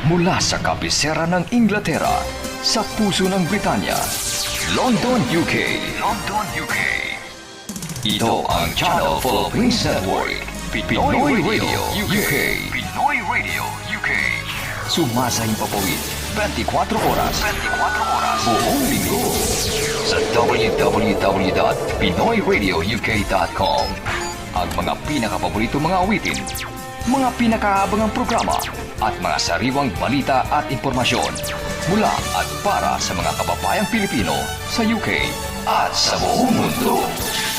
Mula sa kabisera ng Inglaterra, sa puso ng Britanya, London, UK. London, UK. Ito ang Channel Philippines Network, Pinoy Radio UK. Pinoy Radio UK. Sumasahing papawid 24 oras. 24 oras. Buong linggo. Sa www.pinoyradiouk.com. Ang mga pinakapaborito mga awitin, mga pinakaabangang programa, at mga sariwang balita at impormasyon mula at para sa mga kababayang Pilipino sa UK at sa buong mundo.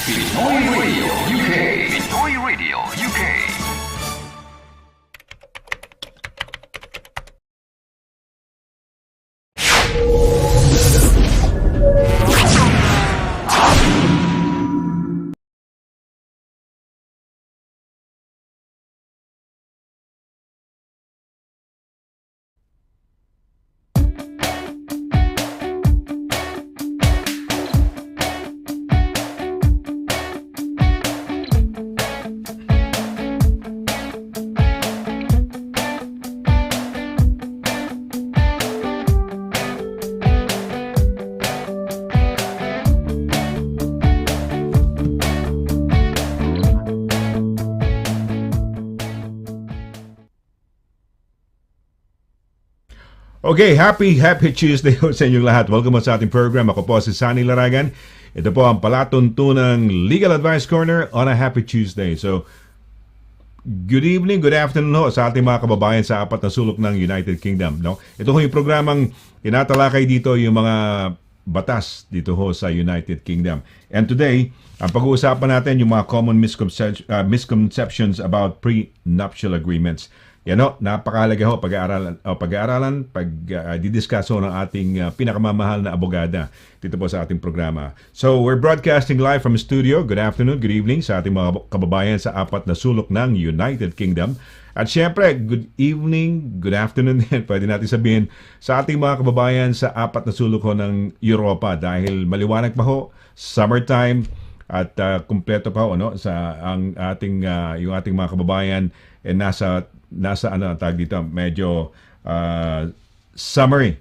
Pinoy Radio UK. Pinoy Radio UK. Okay, happy Tuesday sa inyong lahat. Welcome sa ating program. Ako po si SONNY LARAGAN. Ito po ang palatuntunang Legal Advice Corner on a Happy Tuesday. So, good evening, good afternoon ho sa ating mga kababayan sa apat na sulok ng United Kingdom. No? Ito ho yung programang tinatalakay dito yung mga batas dito ho sa United Kingdom. And today, ang pag-uusapan natin yung mga common misconceptions about pre-nuptial agreements. Yan o, napakahalaga ho pag-aaralan, didiscuss ho ng ating pinakamamahal na abogada dito po sa ating programa. So, we're broadcasting live from studio. Good afternoon, good evening sa ating mga kababayan sa apat na sulok ng United Kingdom. At syempre, good evening, good afternoon din, pwede natin sabihin, sa ating mga kababayan sa apat na sulok ho ng Europa dahil maliwanag pa ho, summertime, at kumpleto pa ho no, sa ang ating yung ating mga kababayan nasa ano tag dito medyo summery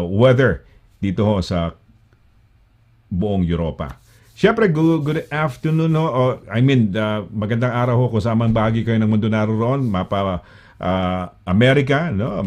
weather dito ho sa buong Europa. Siyempre, good afternoon ho. Magandang araw ho kung saan man bahagi kayo ng mundo naroon. Mapa America, no?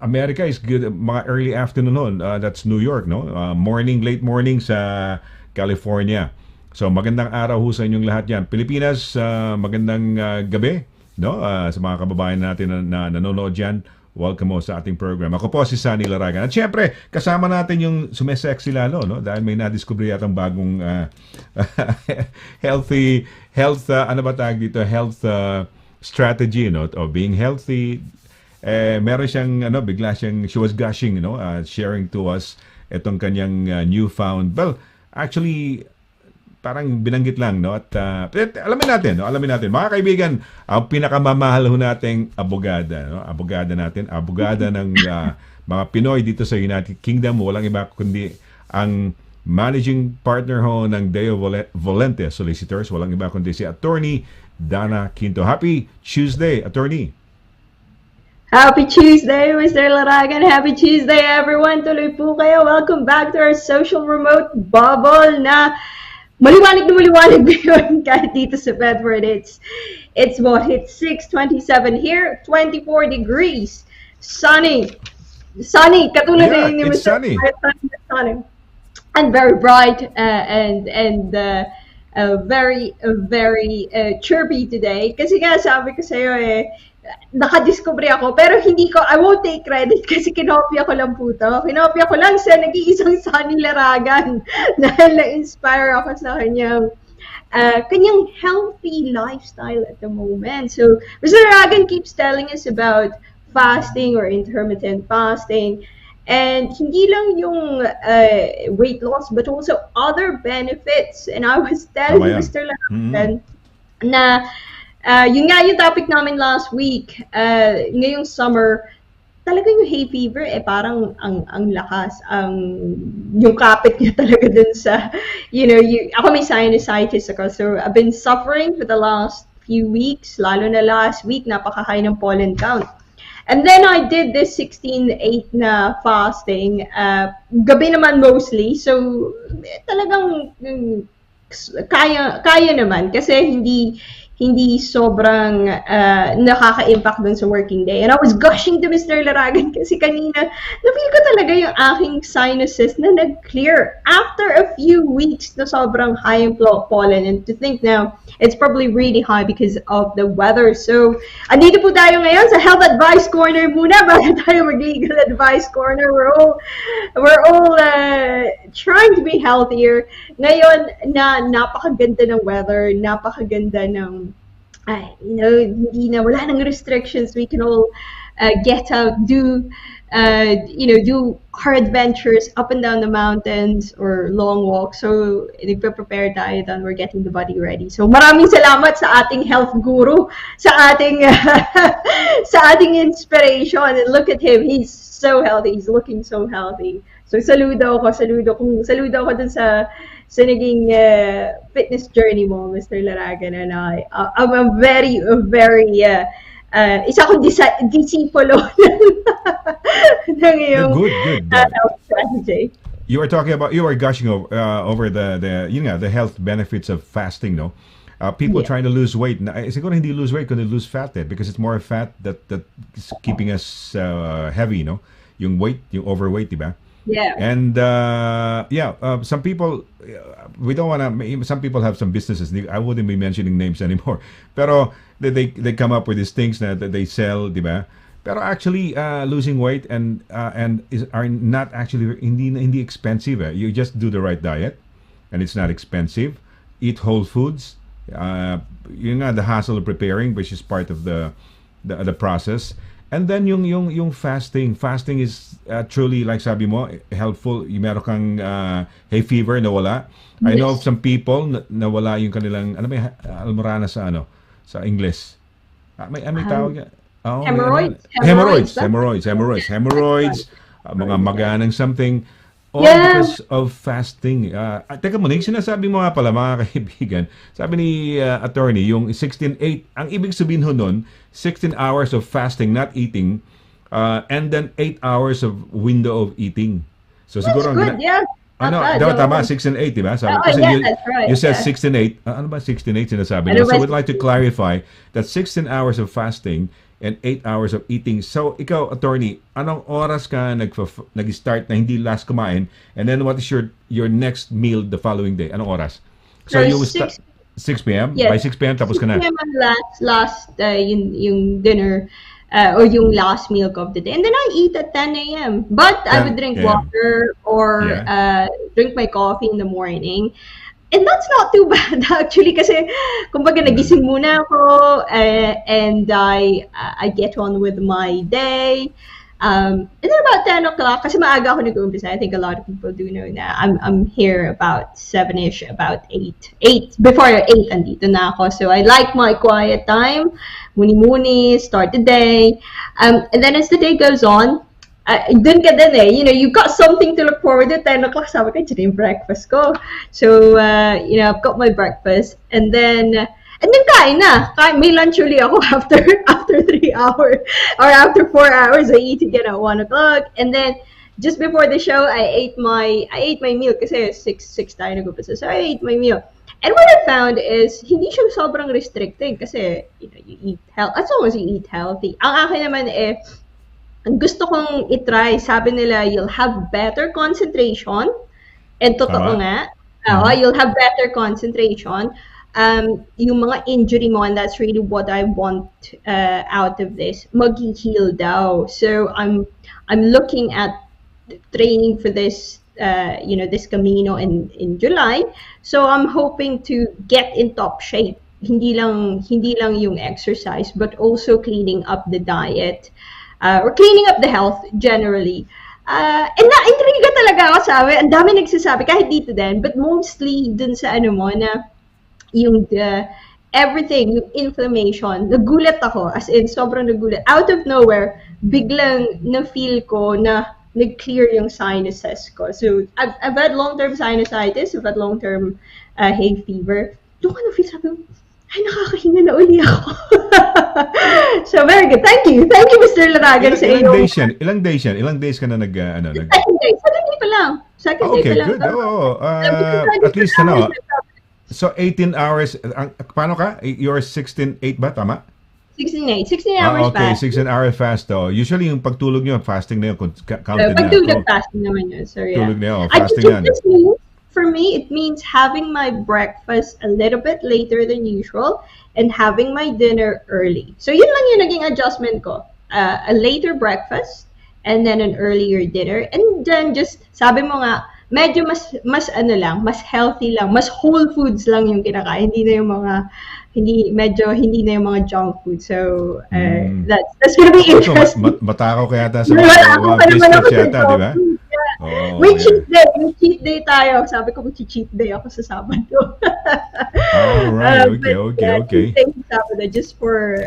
America is good mga early afternoon ho. That's New York, no? Late morning sa California. So magandang araw ho sa inyong lahat yan. Pilipinas, magandang gabi, no? Sa mga kababayan natin na nanonood dyan, welcome mo sa ating program. Ako po si SONNY LARAGAN. At syempre, kasama natin yung sumesexy lalo, no? Dahil may nadiscover yatang bagong health strategy, no? Of being healthy. Meron siyang, bigla siyang, she was gushing, sharing to us itong kanyang newfound, actually, parang binanggit lang, no? At alamin natin. Mga kaibigan, ang pinakamamahal ho nating abogada, no? Abogada ng mga Pinoy dito sa United Kingdom. Walang iba kundi ang managing partner ho ng Deo Volente Solicitors. Walang iba kundi si Attorney DANNA QUINTO. Happy Tuesday, Attorney. Happy Tuesday, Mr. Laragan. Happy Tuesday, everyone. Tuloy po kayo. Welcome back to our social remote bubble na maliwanag ngayon kahit dito sa Bedford. It's 6:27 here, 24 degrees. Sunny, katulad rin ni Mr. Sunny. And very bright and very chirpy today. Kasi nga sabi ko sa'yo nakadiscover ako, pero I won't take credit kasi kinopya ko lang po to. Kinopya ko lang sa nag-iisang SONNY LARAGAN dahil na-inspire ako sa kanyang healthy lifestyle at the moment. So, Mr. LARAGAN keeps telling us about fasting or intermittent fasting. And hindi lang yung weight loss, but also other benefits. And I was telling Mr. LARAGAN na yun nga yung topic namin last week, ngayong summer, talaga yung hay fever, parang ang lakas, yung kapit niya talaga dun sa, ako may sinusitis ako, so I've been suffering for the last few weeks, lalo na last week, napaka-high ng pollen count. And then I did this 16-8 na fasting. Gabi naman mostly. So, talagang kaya naman kasi hindi sobrang nakaka-impact dun sa working day. And I was gushing to Mr. Laragan kasi kanina, na-feel ko talaga yung aking sinuses na nag-clear after a few weeks na sobrang high yung pollen. And to think now, it's probably really high because of the weather. So, andito po tayo ngayon sa Health Advice Corner muna bago tayo mag-Legal Advice Corner. We're all trying to be healthier. Ngayon, na napakaganda ng weather, napakaganda ng wala nang restrictions. We can all get out, do our adventures up and down the mountains or long walks. So, nagpe-prepare tayo doon. We're getting the body ready. So, maraming salamat sa ating health guru, sa ating sa ating inspiration. And look at him. He's so healthy. He's looking so healthy. So, saludo ako dun sa naging fitness journey mo, Mr. Laragan, and I'm a very isa akong disipulo ng iyong good. health strategy. You were gushing over the health benefits of fasting, no? People trying to lose weight. Siguro hindi lose weight kundi lose fat because it's more fat that is keeping us heavy, no? Yung overweight, diba? Yeah. And some people, we don't want to. Some people have some businesses. I wouldn't be mentioning names anymore. Pero they come up with these things that they sell, diba? Pero actually, losing weight and are not actually hindi expensive. You just do the right diet, and it's not expensive. Eat whole foods. The hassle of preparing, which is part of the process. And then yung fasting is truly, like sabi mo, helpful. Yung meron kang hay fever nawala. I know of some people nawala yung kanilang almorana sa English. May tawag. Hemorrhoids. Mga maganang something. All because of fasting. Teka muna, yung sinasabi mo nga pala, mga kaibigan, sabi ni attorney, yung 16-8, ang ibig sabihin ho nun, 16 hours of fasting, not eating, and then 8 hours of window of eating. So siguro, good, yeah. Tama, 6 and 8, diba? Sabi, that's right. You said 6 and 8. Ano ba 6 and 8 sinasabi niya? So we'd like to clarify that 16 hours of fasting and 8 hours of eating. So, ikaw, attorney, anong oras ka nag-start na hindi last kumain? And then what is your next meal the following day? Anong oras? So you start 6 p.m.? Yes. By 6 p.m. tapos ka na? 6 p.m. last yung dinner or yung last meal of the day. And then I eat at 10 a.m. But I would drink water or drink my coffee in the morning. And that's not too bad actually kasi kumbaga nagising muna ako and I get on with my day. And then about 10 o'clock, kasi maaga ako nag-uumpisa. I think a lot of people do know na I'm here about 7-ish, about 8. Before 8, andito na ako. So I like my quiet time. Muni-muni, start the day. And then as the day goes on, dun ka din you've got something to look forward to. 10 o'clock, sabi ko, yung breakfast ko. So, I've got my breakfast. And then kain na. May lunch uli ako after 3 hours. Or after 4 hours, I eat again at 1 o'clock. And then, just before the show, I ate my meal kasi 6 tayo nag-upisa. So, I ate my meal. And what I found is, hindi siya sobrang restricting kasi, you eat healthy. As long as you eat healthy. Ang akin naman ang gusto kong itry, sabi nila, you'll have better concentration. And totoo nga, you'll have better concentration. Yung mga injury mo, and that's really what I want out of this, mag-heal daw. So I'm looking at training for this, this Camino in July. So I'm hoping to get in top shape. Hindi lang yung exercise, but also cleaning up the diet. Or cleaning up the health generally. And na-intriga talaga ako sabi. Ang dami nagsasabi, kahit dito din, but mostly dun sa na yung everything, yung inflammation. Nagulat ako, as in sobrang nagulat. Out of nowhere, biglang na-feel ko na nag-clear yung sinuses ko. So, I've had long-term sinusitis, I've had long-term hay fever. Doon ko na-feel, sabi ko, Ay, nakakahinga na uli ako. So, very good. Thank you. Thank you, Mr. Laragan, sa Ilang iyong... days yan? Ilang days yan? Ilang days ka na Second day. Second day pa lang. Second day Okay, pa lang. good. At least, so 18 hours. Paano ka? You're 16-8 ba? Tama? 16 hours okay, fast. 16 hours fast. Usually, yung pagtulog nyo, fasting na yun. Counted na. Pagtulog fasting naman yun. So, yeah. Tulog na yun. I Fasting think yan. this means, for me, it means having my breakfast a little bit later than usual and having my dinner early. So, yun lang yung naging adjustment ko. A later breakfast and then an earlier dinner. And then just, sabi mo nga, medyo mas ano lang, mas healthy lang, mas whole foods lang yung kinakain. Hindi na yung mga, hindi na yung mga junk food. So, that's gonna be interesting. Matakaw ka yata sa Wala ako pa naman ako biscuits sa yata, di ba? junk food. yeah. May cheat day tayo. Sabi ko, mag-cheat day ako sa Sabado. Alright, okay. Cheat day sa Sabado just for,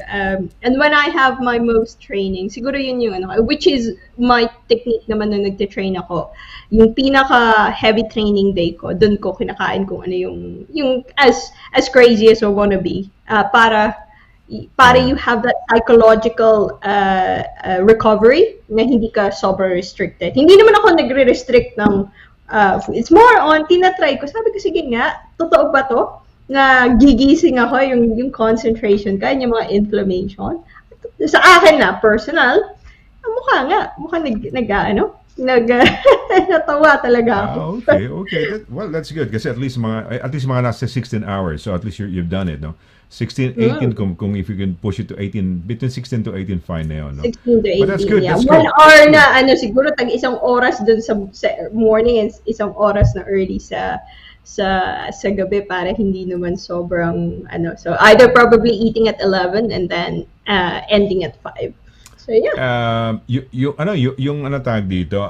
and when I have my most training, siguro yun yung ano, which is my technique naman nung nagte-train ako. Yung pinaka-heavy training day ko, dun ko kinakain kung ano yung as crazy as I wanna be. Para you have that psychological recovery na hindi ka sobrang restricted. Hindi naman ako nagre-restrict ng food. It's more on, tinatry ko. Sabi ko, sige nga, totoo ba to? Na gigising ako, yung concentration ka, yung mga inflammation. Sa akin na, personal, natawa talaga ako. Okay. Well, that's good. Kasi at least mga nasa 16 hours. So at least you've done it, no? 16, 18, kung if you can push it to 18, between 16 to 18, fine na yun, no? 16 to 18, but that's good, yeah. that's 1 good. hour na, siguro tag isang oras dun sa morning and isang oras na early sa gabi para hindi naman sobrang, so either probably eating at 11 and then ending at 5. So, yeah. Yung tawag dito,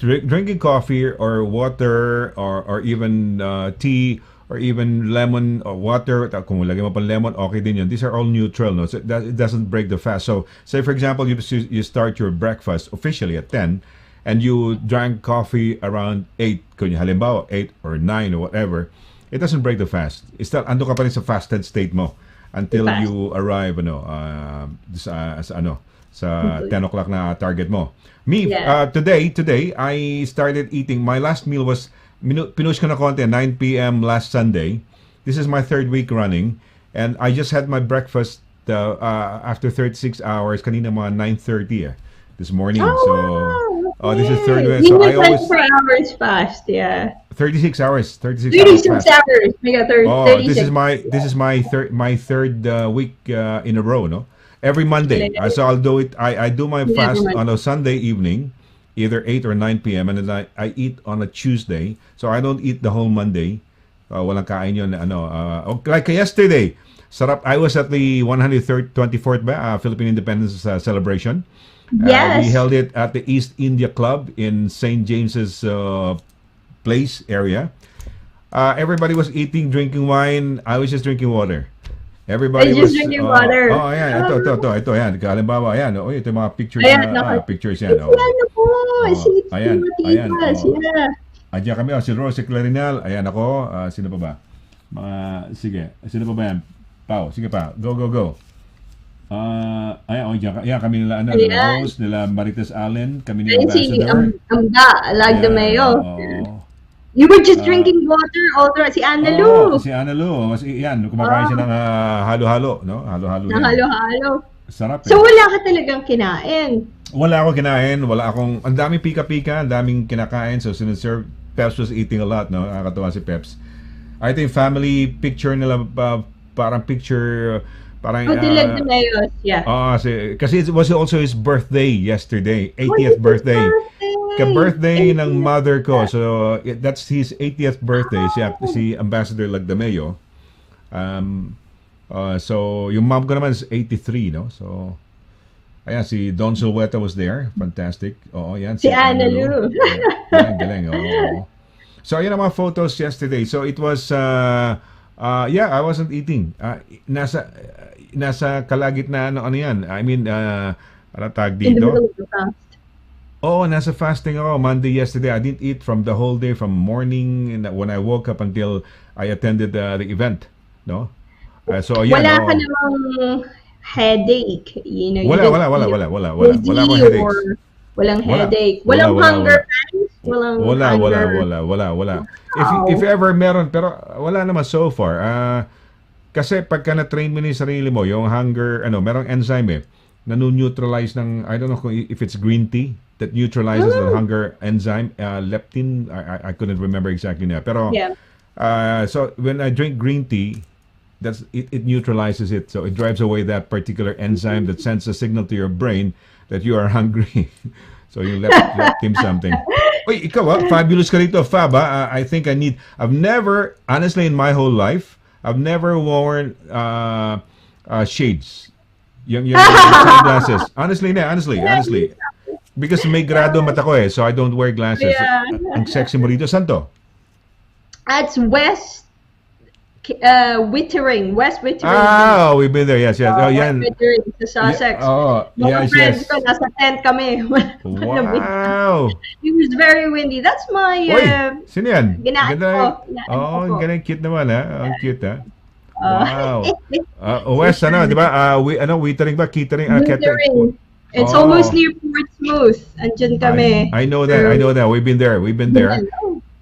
drinking coffee or water or even tea or even lemon or water, kung lagyan mo pa lemon, okay din yun. These are all neutral, no? So that it doesn't break the fast. So, say for example, you start your breakfast officially at 10 and you drank coffee around 8, kung halimbawa 8 or 9 or whatever, it doesn't break the fast. Still, ando ka pa rin sa fasted state mo until you arrive sa 10 o'clock na target mo. Me, today I started eating. My last meal was pinush ko na konti 9 p.m. last Sunday. This is my 3rd week running and I just had my breakfast after 36 hours kanina mga 9:30 this morning. This is 3rd week. So I always 24 hours fast, yeah. 36 hours. 36 hours. Mega 36. This is my third week in a row, no? Every Monday. So I'll do it. I do my fast on a Sunday evening, either 8 or 9 p.m. and then I eat on a Tuesday. So I don't eat the whole Monday. Walang kain yun like yesterday. Sarap. I was at the 124th Philippine Independence celebration. Yes. We held it at the East India Club in St. James's Place area. Everybody was eating, drinking wine. I was just drinking water. Everybody was drinking water. Ayan. Ito, yan. Halimbawa, ayan. Ito yung mga pictures. Pictures yan. Ayan. Andiyan kami. Si Rose Clarinal. Ayan ako. Sino pa ba? Sige. Sino pa ba yan? Pao. Sige pa. Go. Ayan kami nila nila Rose, nila Marites Allen, kami nila Ambassador. The mayo. You were just drinking water all the si Anna Lu. Si Anna Lu. Yan, kumakain siya ng halo-halo, no? Halo-halo. Halo-halo. Sarap. So wala ka talagang kinain? Wala akong kinain, ang daming pika-pika, ang daming kinakain, so siniserve. Peps was eating a lot, no? Nakakatawa si Peps. I think family picture nila, parang picture, parang Dilag de Mayos, yeah. Kasi it was also his birthday yesterday, 80th birthday. Ka-birthday ng mother ko. So that's his 80th birthday, si Ambassador Lagdameo. So yung mom ko naman is 83, no? So ayan, si Don Silveta was there. Fantastic. Yan. Si Anna Lu. Yan, galing. So ayan ang mga photos yesterday. So it was I wasn't eating. Nasa kalagitnaan ano yan. I mean, ano tag dito? In the middle of the fast. Oh, nasa fasting ako. Monday yesterday, I didn't eat from the whole day, from morning when I woke up until I attended the event. No? So, ayan, Wala ka oh. namang headache, you know, you Wala, didn't wala, wala, feel wala, wala, wala. Wala akong dizzy headaches. or walang Wala. headache, Wala, walang wala, wala. hunger pangs, walang Wala, wala, hunger. wala, wala, wala. If Wow. ever meron, pero wala naman so far. Kasi pagka na-train mo na yung sarili mo, yung hunger, merong enzyme nanu-neutralize ng, I don't know if it's green tea that neutralizes the hunger enzyme, leptin, I couldn't remember exactly now. Pero, Yeah. so when I drink green tea, it neutralizes it. So it drives away that particular enzyme that sends a signal to your brain that you are hungry. So yung leptin something. Oy, ikaw fabulous ka rito, Fab. I think I've never, honestly in my whole life, I've never worn shades. Yung sunglasses. Honestly. Because may grado mata ko so I don't wear glasses. Yeah. Ang sexy mo rito. Saan to? At West Wittering. Ah, we've been there. Yes. Oh, yan. West Wittering sa Sussex. Mga friends ko, nasa tent kami. Wow. It was very windy. That's my Oy, sino yan? ginaan Ganda. ko. Oh, ganun cute naman Ang cute Wow. West, di ba? Wittering ba? Kittering? Wittering. It's Oh. almost near Portsmouth. Andyan kami. I know that. We've been there.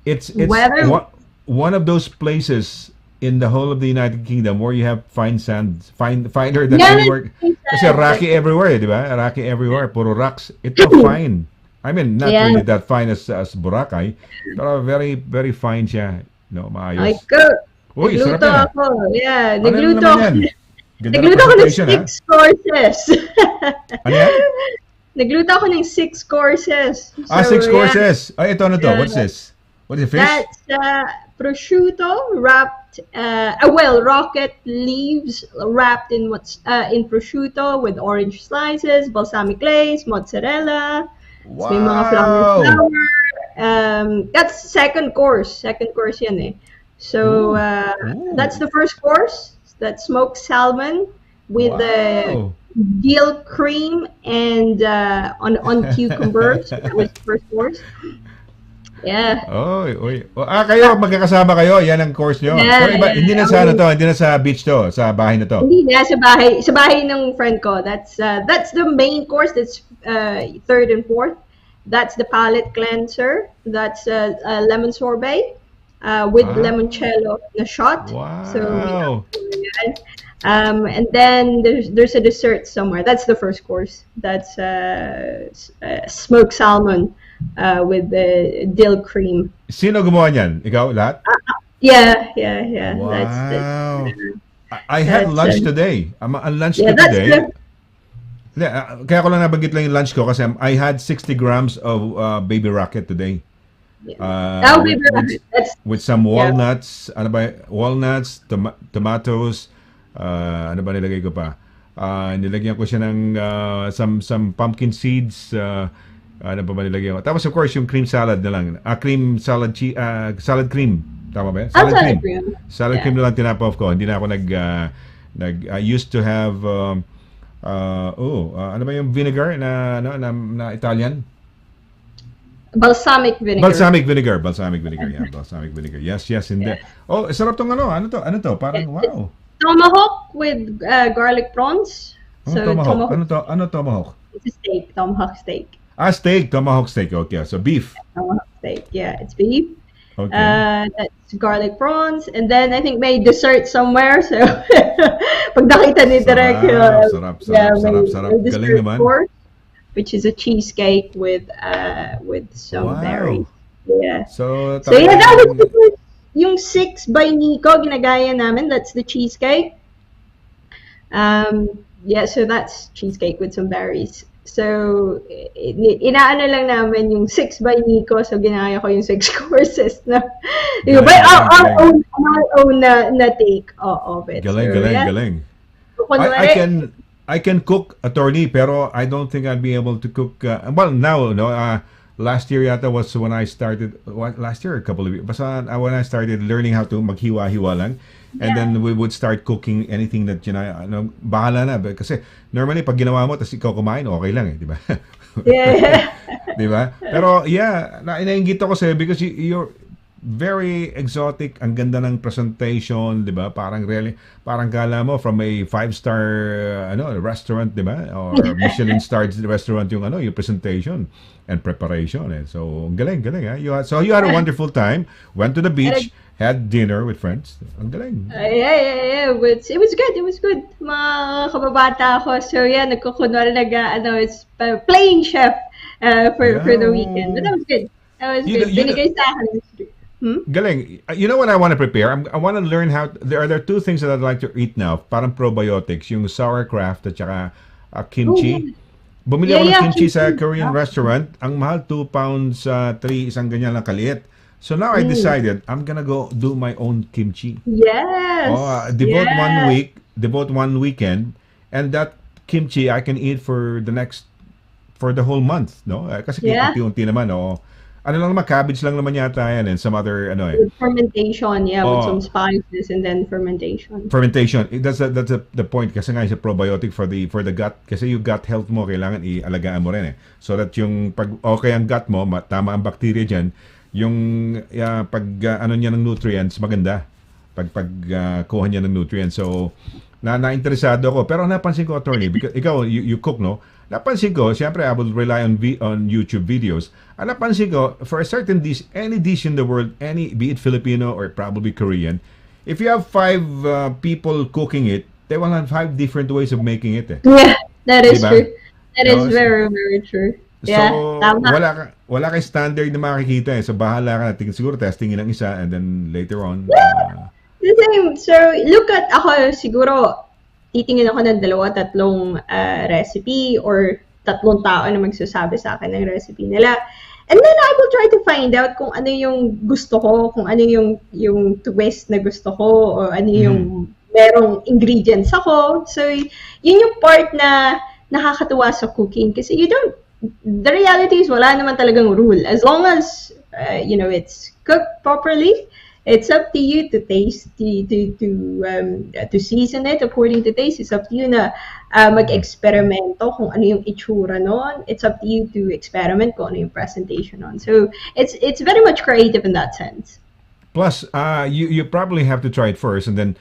It's Weather. one of those places in the whole of the United Kingdom where you have fine sand, finer than anywhere. Kasi rocky everywhere, di ba? Rocky everywhere, puro rocks. Ito fine. I mean, not really that fine as Boracay, pero very, very fine siya. No, maayos. Ay, good. Uy, sarap Nagluto yan. ako. Yeah, Ano nagluto naman ako. yan? Ganda ng Nagluto ako ng presentation, 6 courses. Ano yan? Nagluto ako ng 6 courses. 6 yeah. courses. Ay, ito ano to? What's this? What is it, fish? That's prosciutto wrapped, rocket leaves wrapped in prosciutto with orange slices, balsamic glaze, mozzarella. Wow. So, may mga flour. That's second course. Second course yan So, that's the first course. That's smoked salmon with dill cream and on cucumbers. That was the first course. Yeah. Oy. Kayo, magkakasama kayo. Yan ang course nyo. Yeah, Pero iba, hindi na sa hindi na sa beach to, sa bahay na to. Hindi na, sa bahay ng friend ko. That's the main course. That's third and fourth. That's the palate cleanser. That's lemon sorbet with limoncello na shot. Wow. So, and then there's a dessert somewhere. That's the first course. That's smoked salmon with the dill cream. Sino gumawa niyan? Ikaw, lahat? Yeah. Wow. That's I had lunch today. Ang lunch ko today. Kaya ko lang nabanggit lang yung lunch ko kasi I had 60 grams of baby rocket today. With some walnuts, walnuts, tomatoes, ano ba nilagay ko pa? Nilagyan ko siya ng some pumpkin seeds, ano pa ba nilagyan ko? Tapos of course yung cream salad na lang. Cream salad salad cream. Tama ba? Salad cream. Salad cream na lang tinapa ko. Hindi na ako I used to have ano ba yung vinegar na Italian? Balsamic vinegar. Balsamic vinegar. Yeah, balsamic vinegar. Yes, hindi. Oh, sarap tong Ano to? Parang wow. Tomahawk with garlic prawns. Tomahawk. Ano tomahawk? It's a steak. Tomahawk steak. Steak. Tomahawk steak. Okay, so beef. Tomahawk steak. Yeah, it's beef. Okay. That's garlic prawns, and then I think may dessert somewhere. So, pag nakita ni Direk, sarap. may Galing naman. Course, which is a cheesecake with some berries. Yeah. So yeah, that was yung 6 by Nico ginagaya namin. That's the cheesecake. Yeah, so that's cheesecake with some berries. So, inaano lang namin yung 6 by Nico. So, ginaya ko yung 6 courses na. But our own na take of it. Galing. So, I can cook, attorney, pero I don't think I'd be able to cook. Well, now, last year yata was when I started. Last year, a couple of years. Basta when I started learning how to maghiwa-hiwa lang. And then we would start cooking anything that, bahala na. Kasi normally, pag ginawa mo, tapos ikaw kumain, okay lang di ba? Yeah. Di ba? Pero yeah, inainggit ako sa'yo because you're very exotic. Ang ganda ng presentation, di ba? Parang kala mo from a five-star restaurant, di ba? Or Michelin starred restaurant yung yung presentation and preparation. So, galing ha. So you had a wonderful time. Went to the beach, had dinner with friends. Ang galing. Yeah. It was good. It was good. Mga kababata ako. So yeah, nagkukunwari it's playing chef for the weekend. But that was good. That was good. Binigay sa akin. Galing. You know what I want to prepare? I want to learn how. There are two things that I'd like to eat now. Parang probiotics, yung sauerkraut at saka kimchi. Bumili ako ng kimchi sa Korean restaurant. Ang mahal, 2 pounds, 3, isang ganyan lang kaliit. So now I decided I'm gonna go do my own kimchi. Yes. Devote 1 weekend, and that kimchi I can eat for the whole month, no? Kasi unti-unti naman, ano lang naman, cabbage lang naman yata yan and some other With fermentation, with some spices and then fermentation. That's the point kasi nga is a probiotic for the gut kasi yung gut health mo kailangan ialagaan mo rin so that yung pag okay ang gut mo, tama ang bacteria diyan, yung pag niya ng nutrients maganda pag kuha niya ng nutrients. So na-interesado ako pero napansin ko, attorney, because ikaw you cook, no? Napansin ko, siyempre I will rely on YouTube videos. Napansin ko, for a certain dish, any dish in the world, be it Filipino or probably Korean, if you have 5 people cooking it, they will have 5 different ways of making it. Yeah, that is diba? True. That is very, very true. Yeah, so, tama. wala kang standard na makikita So, bahala ka na. Siguro testingin ang isa and then later on. The same. So, look at ako siguro, titingin ako ng 2-3 recipe or 3 tao na magsasabi sa akin ng recipe nila. And then I will try to find out kung ano yung gusto ko, kung ano yung twist na gusto ko, o ano yung merong ingredients ako. So, yun yung part na nakakatuwa sa cooking. Kasi the reality is wala naman talagang rule. As long as, it's cooked properly, it's up to you to taste, to season it according to taste. It's up to you na mag-eksperimento kung ano yung itsura nun. It's up to you to experiment kung ano yung presentation nun. So it's very much creative in that sense. Plus, you probably have to try it first, and then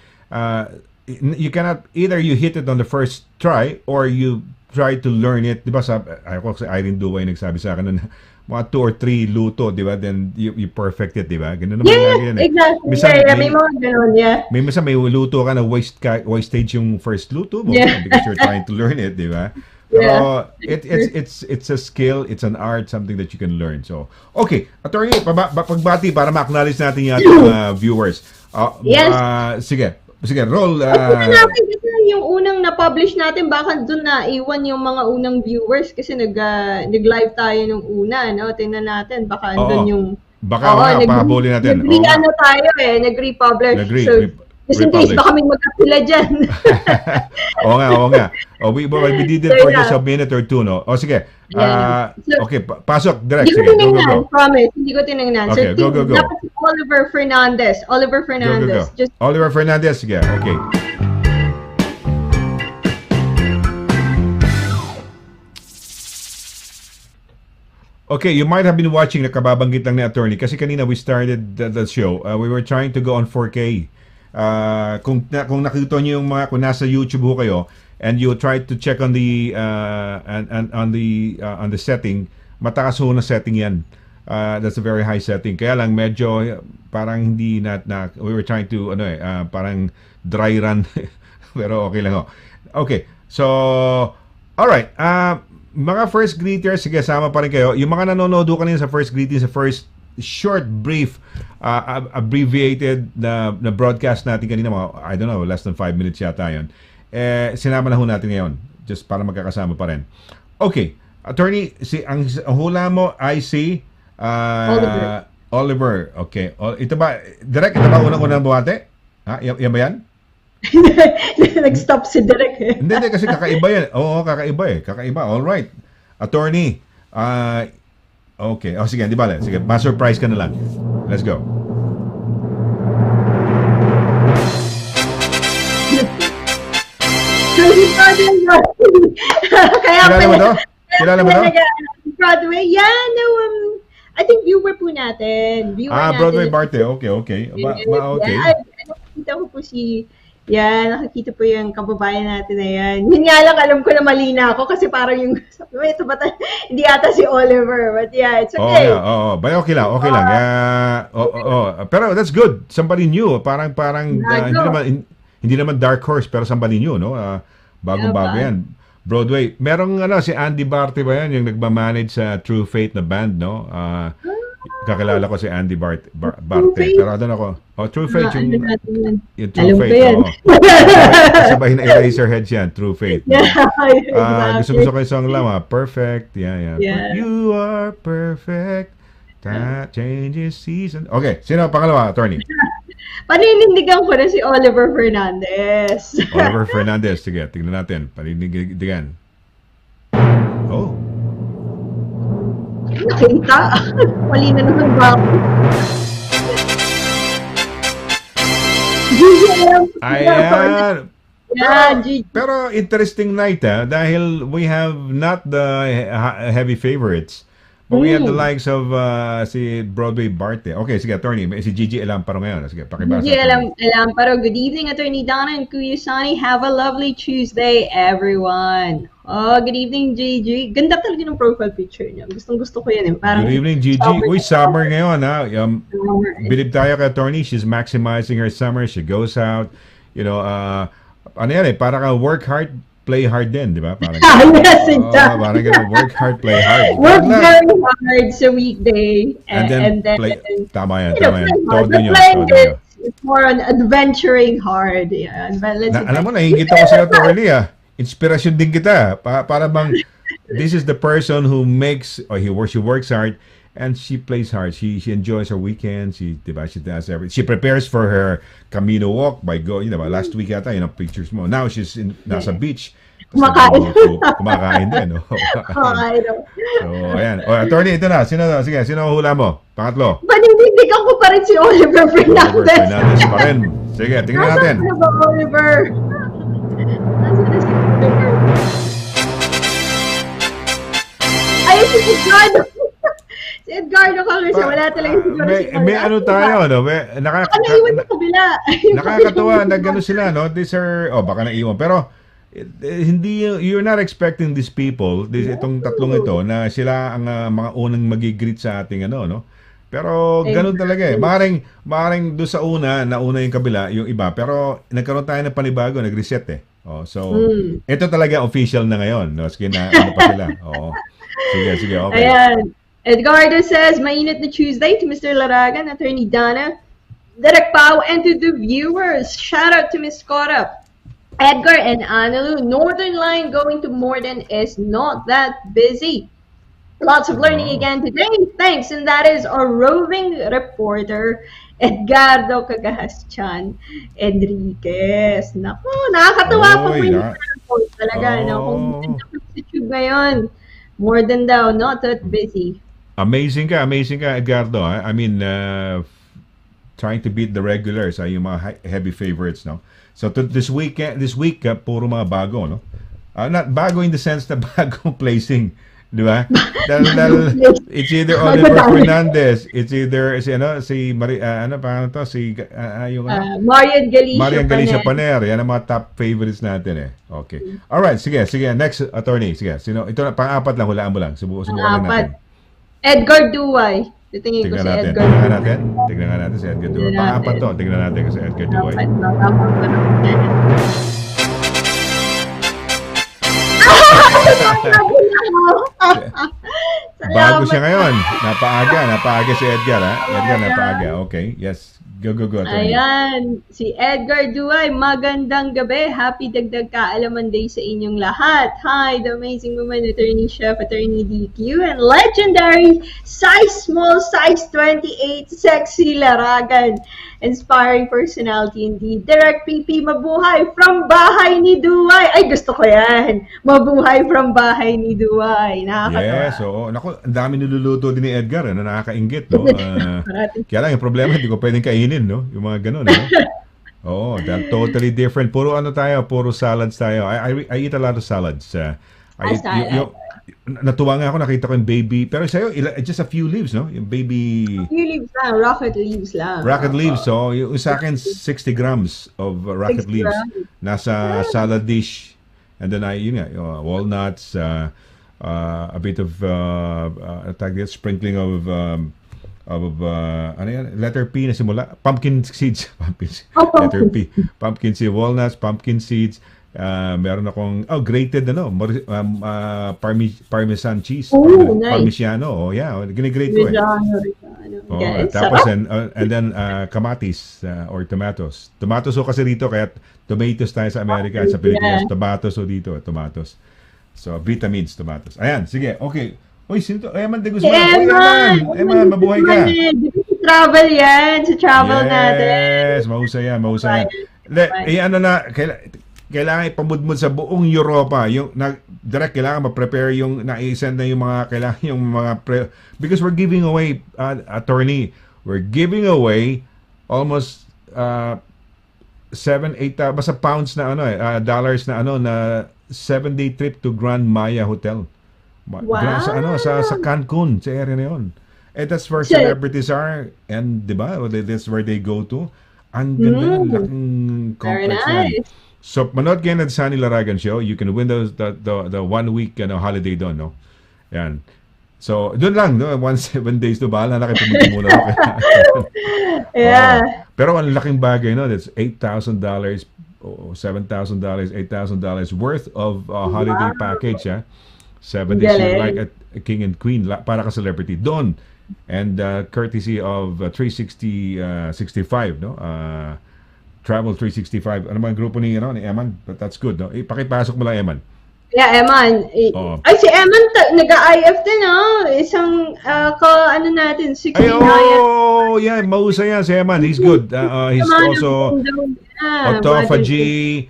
you cannot either you hit it on the first try or you try to learn it. Diba ako si Irene Duway nagsabi sa akin nun, mga 2 or 3 luto, di ba? Then you perfect it, di ba? Ganun naman lagi yan exactly. May mga ganun, May luto ka na wastage yung first luto mo because you're trying to learn it, di ba? It's a skill, it's an art, something that you can learn. So, okay, attorney, pagbati para ma-acknowledge natin yung ating viewers. Sige, roll. Yung unang na-publish natin, baka doon na iwan yung mga unang viewers kasi nag-live tayo nung una, no? Tingnan natin, baka doon yung... Baka pahabulin natin. Nag-republish. So, just in case baka may magkapila dyan. Oo nga. We did it for just a minute or 2, no? Sige. Okay, pasok, direct. Hindi ko tinignan, promise. Hindi ko tinignan. Okay, go. Dapat si Oliver Fernandez. Go. Oliver Fernandez, sige. Okay. Okay, you might have been watching, nakababanggit lang ni attorney kasi kanina we started the show. We were trying to go on 4K. Kung nakita niyo yung kung nasa YouTube ho kayo and you try to check on the on the setting, mataas ho na setting yan. That's a very high setting. Kaya lang medyo parang hindi we were trying to parang dry run pero okay lang ho. Okay. So all right. Mga first greeters, sige, sama pa rin kayo. Yung mga nanonood kanina sa first greeting, sa first short, brief, abbreviated na broadcast natin kanina, I don't know, less than 5 minutes yata yun. Sinama na ho natin ngayon, just para magkakasama pa rin. Okay, attorney, ang hula mo ay si Oliver. Okay. Ito ba unang-unang buhate? Yan ba yan? Nag-stop si Derek eh. Hindi, kasi kakaiba yan. Oo, kakaiba. All right. Attorney, okay. Sige, di ba? Sige, ma-surprise ka na lang. Let's go. Kaya pala, Kilala mo na to? Broadway. Yeah, no, I think viewer po natin. Viewer natin. Broadway Barte. Okay, okay. Okay. Yeah, nakikita ko po nakikita po yung kababayan natin na yan. Yun nga lang, alam ko na mali na ako kasi parang yung, ito ba hindi ata si Oliver. But yeah, it's okay. But okay lang, okay lang. Pero that's good. Somebody new. Parang hindi naman dark horse, pero somebody new, no? Bagong-bago yan. Broadway. Merong si Andy Barte ba yan, yung nagmamanage sa True Faith na band, no? Kakilala ko si Andy Barte. Pero doon ako. True Faith, yung True Faith. Sabahin na Eraserheads yan, True Faith. Gusto ko yung song lang, Perfect. Yeah. You are perfect. That changes season. Okay, sino pangalawa, attorney? Paninindigan ko na si Oliver Fernandez. Oliver Fernandez, sige, tignan natin. Paninindigan. Oh. Nakita. Mali na naman ba ako? Ayan. Gigi. Pero interesting night dahil we have not the heavy favorites. But we have the likes of si Broadway Barte. Okay, sige, attorney. Si Gigi Elamparo ngayon. Sige, pakibasa. Gigi Elamparo. Good evening, Attorney Donna and Kuya Sonny. Have a lovely Tuesday, everyone. Oh, good evening, Gigi. Ganda talaga ng profile picture niya. Gustong-gusto ko yan. Parang, good evening, Gigi. Summer ngayon, ha? Bilib tayo kay attorney. She's maximizing her summer. She goes out. You know, ano yan para ka work hard, play hard din, di ba? Parang, yes, exactly. Parang ganun, work hard, play hard. Work very hard sa weekday. And then play. Tama yan. It's more on adventuring hard. Yeah. Alam mo, nahingit ako sa'yo, Torly, inspirasyon din kita. Para bang, this is the person who makes, she works hard, and she plays hard. She enjoys her weekend. She does everything. She prepares for her Camino walk by going, last week yata, pictures mo. Now she's nasa beach. Kumakain din. Kumakain. So, ayan. Attorney, ito na. Sino hula mo? Pangatlo. Panindigan ko pa rin si Oliver Fernandez. Oliver Fernandez pa rin. Sige, tingnan natin. Nasaan ba Oliver? Nasaan na si Oliver? Ay, si Edgardo. Si Edgardo kasi wala talaga siguro si Oliver. May ano tayo, no? Naiwan sa kabila. Nakakatuwa, nag-ano sila, no? These are, baka naiwan. Pero, hindi, you're not expecting these people, itong tatlong ito, na sila ang mga unang magigreet sa ating no? Pero ganun talaga Maring doon sa nauna yung kabila, yung iba, pero nagkaroon tayo ng panibago, nag-reset so, ito talaga official na ngayon, no? Sige na, pa sila. Sige, okay. Ayan. Edgardo says, mainit na Tuesday to Mr. Laragan, Attorney Donna, Derek Pao, and to the viewers. Shout out to Miss Cora. Edgar and Analu, Northern Line going to Morden is not that busy. Lots of learning again today. Thanks. And that is our roving reporter, Edgardo Cagahaschan Enriquez. Naku, nakakatawa po yung talaga. Kung sa YouTube ngayon, Morden daw, not that busy. Amazing ka, Edgardo. I mean, trying to beat the regulars, yung mga heavy favorites, no? So this week, puro mga bago, no? Not bago in the sense na bagong placing, di ba? It's either Oliver Fernandez, it's either si Marian Galicia Paner. Yan ang mga top favorites natin Okay. All right, sige, next attorney. Sige, sino? Ito na pang-apat lang, hulaan mo lang. Subukan natin. Edgar Duway. Tingnan ko si Edgar. Tingnan natin si Edgar Duway. Pang-apat to. Tingnan natin si Edgar Duway. Bago siya ngayon. Napaaga si Edgar, Edgar, napaaga. Okay, yes. Go. Ayan, si Edgar Duay, magandang gabi. Happy Dagdag Kaalaman Day sa inyong lahat. Hi, the amazing woman, Attorney Chef, Attorney DQ, and legendary size small, size 28, sexy Laragan. Inspiring personality indeed. Direct PP, mabuhay from bahay ni Duay. Ay, gusto ko yan. Mabuhay from bahay ni Duay. Nakakatawa. Yes, naku, ang dami niluluto din ni Edgar, na nakakaingit, no? Kaya lang, yung problema, hindi ko pwedeng kainin, no? Yung mga ganun, no? That's totally different. Puro salads tayo. I eat a lot of salads. natuwa nga ako, nakita ko yung baby. Pero sa'yo, just a few leaves, no? Yung baby Few leaves lang, rocket leaves lang. rocket leaves. So, yung sa akin, 60 grams of rocket 60 leaves. grams. Nasa salad dish. And then, yun nga, walnuts, a bit of, sprinkling of ano yan? Letter P na simula. Pumpkin seeds. Letter P. Pumpkin seeds. Walnuts, pumpkin seeds. Meron akong grated parmesan cheese. Nice. Parmigiano. Ginigrate ko tapos and then kamatis or tomatoes. Tomatoes kasi dito kaya tomatoes tayo sa Amerika at sa Pilipinas. Tomatoes dito, tomatoes. So vitamins, tomatoes. Ayan, sige. Okay. Uy, sinto? Eman de Guzman. Eman, mabuhay ka. Travel yan. Sa travel natin. Yes, mahusay yan. Kailangan ipamudmud sa buong Europa. Direct kailangan ma-prepare yung na-send na yung mga because we're giving away attorney. We're giving away almost 7-8 basta pounds na dollars na na 7-day trip to Grand Maya Hotel. Wow. Sa Cancun, sa area na yun. That's where celebrities are and 'di ba? That's where they go to. Ang ganda ng laking complex Very nice. So, manood kayo ng Sunny Laragan Show. You can win the 1 week holiday doon, no? Yan. So, doon lang, no? 7 days to bahala na kayo pumunta muna. Yeah. Pero ang laking bagay, no? That's $8,000, $7,000, $8,000 worth of holiday package, 7 days, you're like a king and queen para ka celebrity doon. And courtesy of 365, no? Travel 365. Ano man grupo ni Eman? But that's good, no? Pakipasok mo lang, Eman. Yeah, Eman. Ay, si Eman, nag-IF din, Isang, natin, 69. Yeah, mahusay yan si Eman. He's good. He's also autophagy.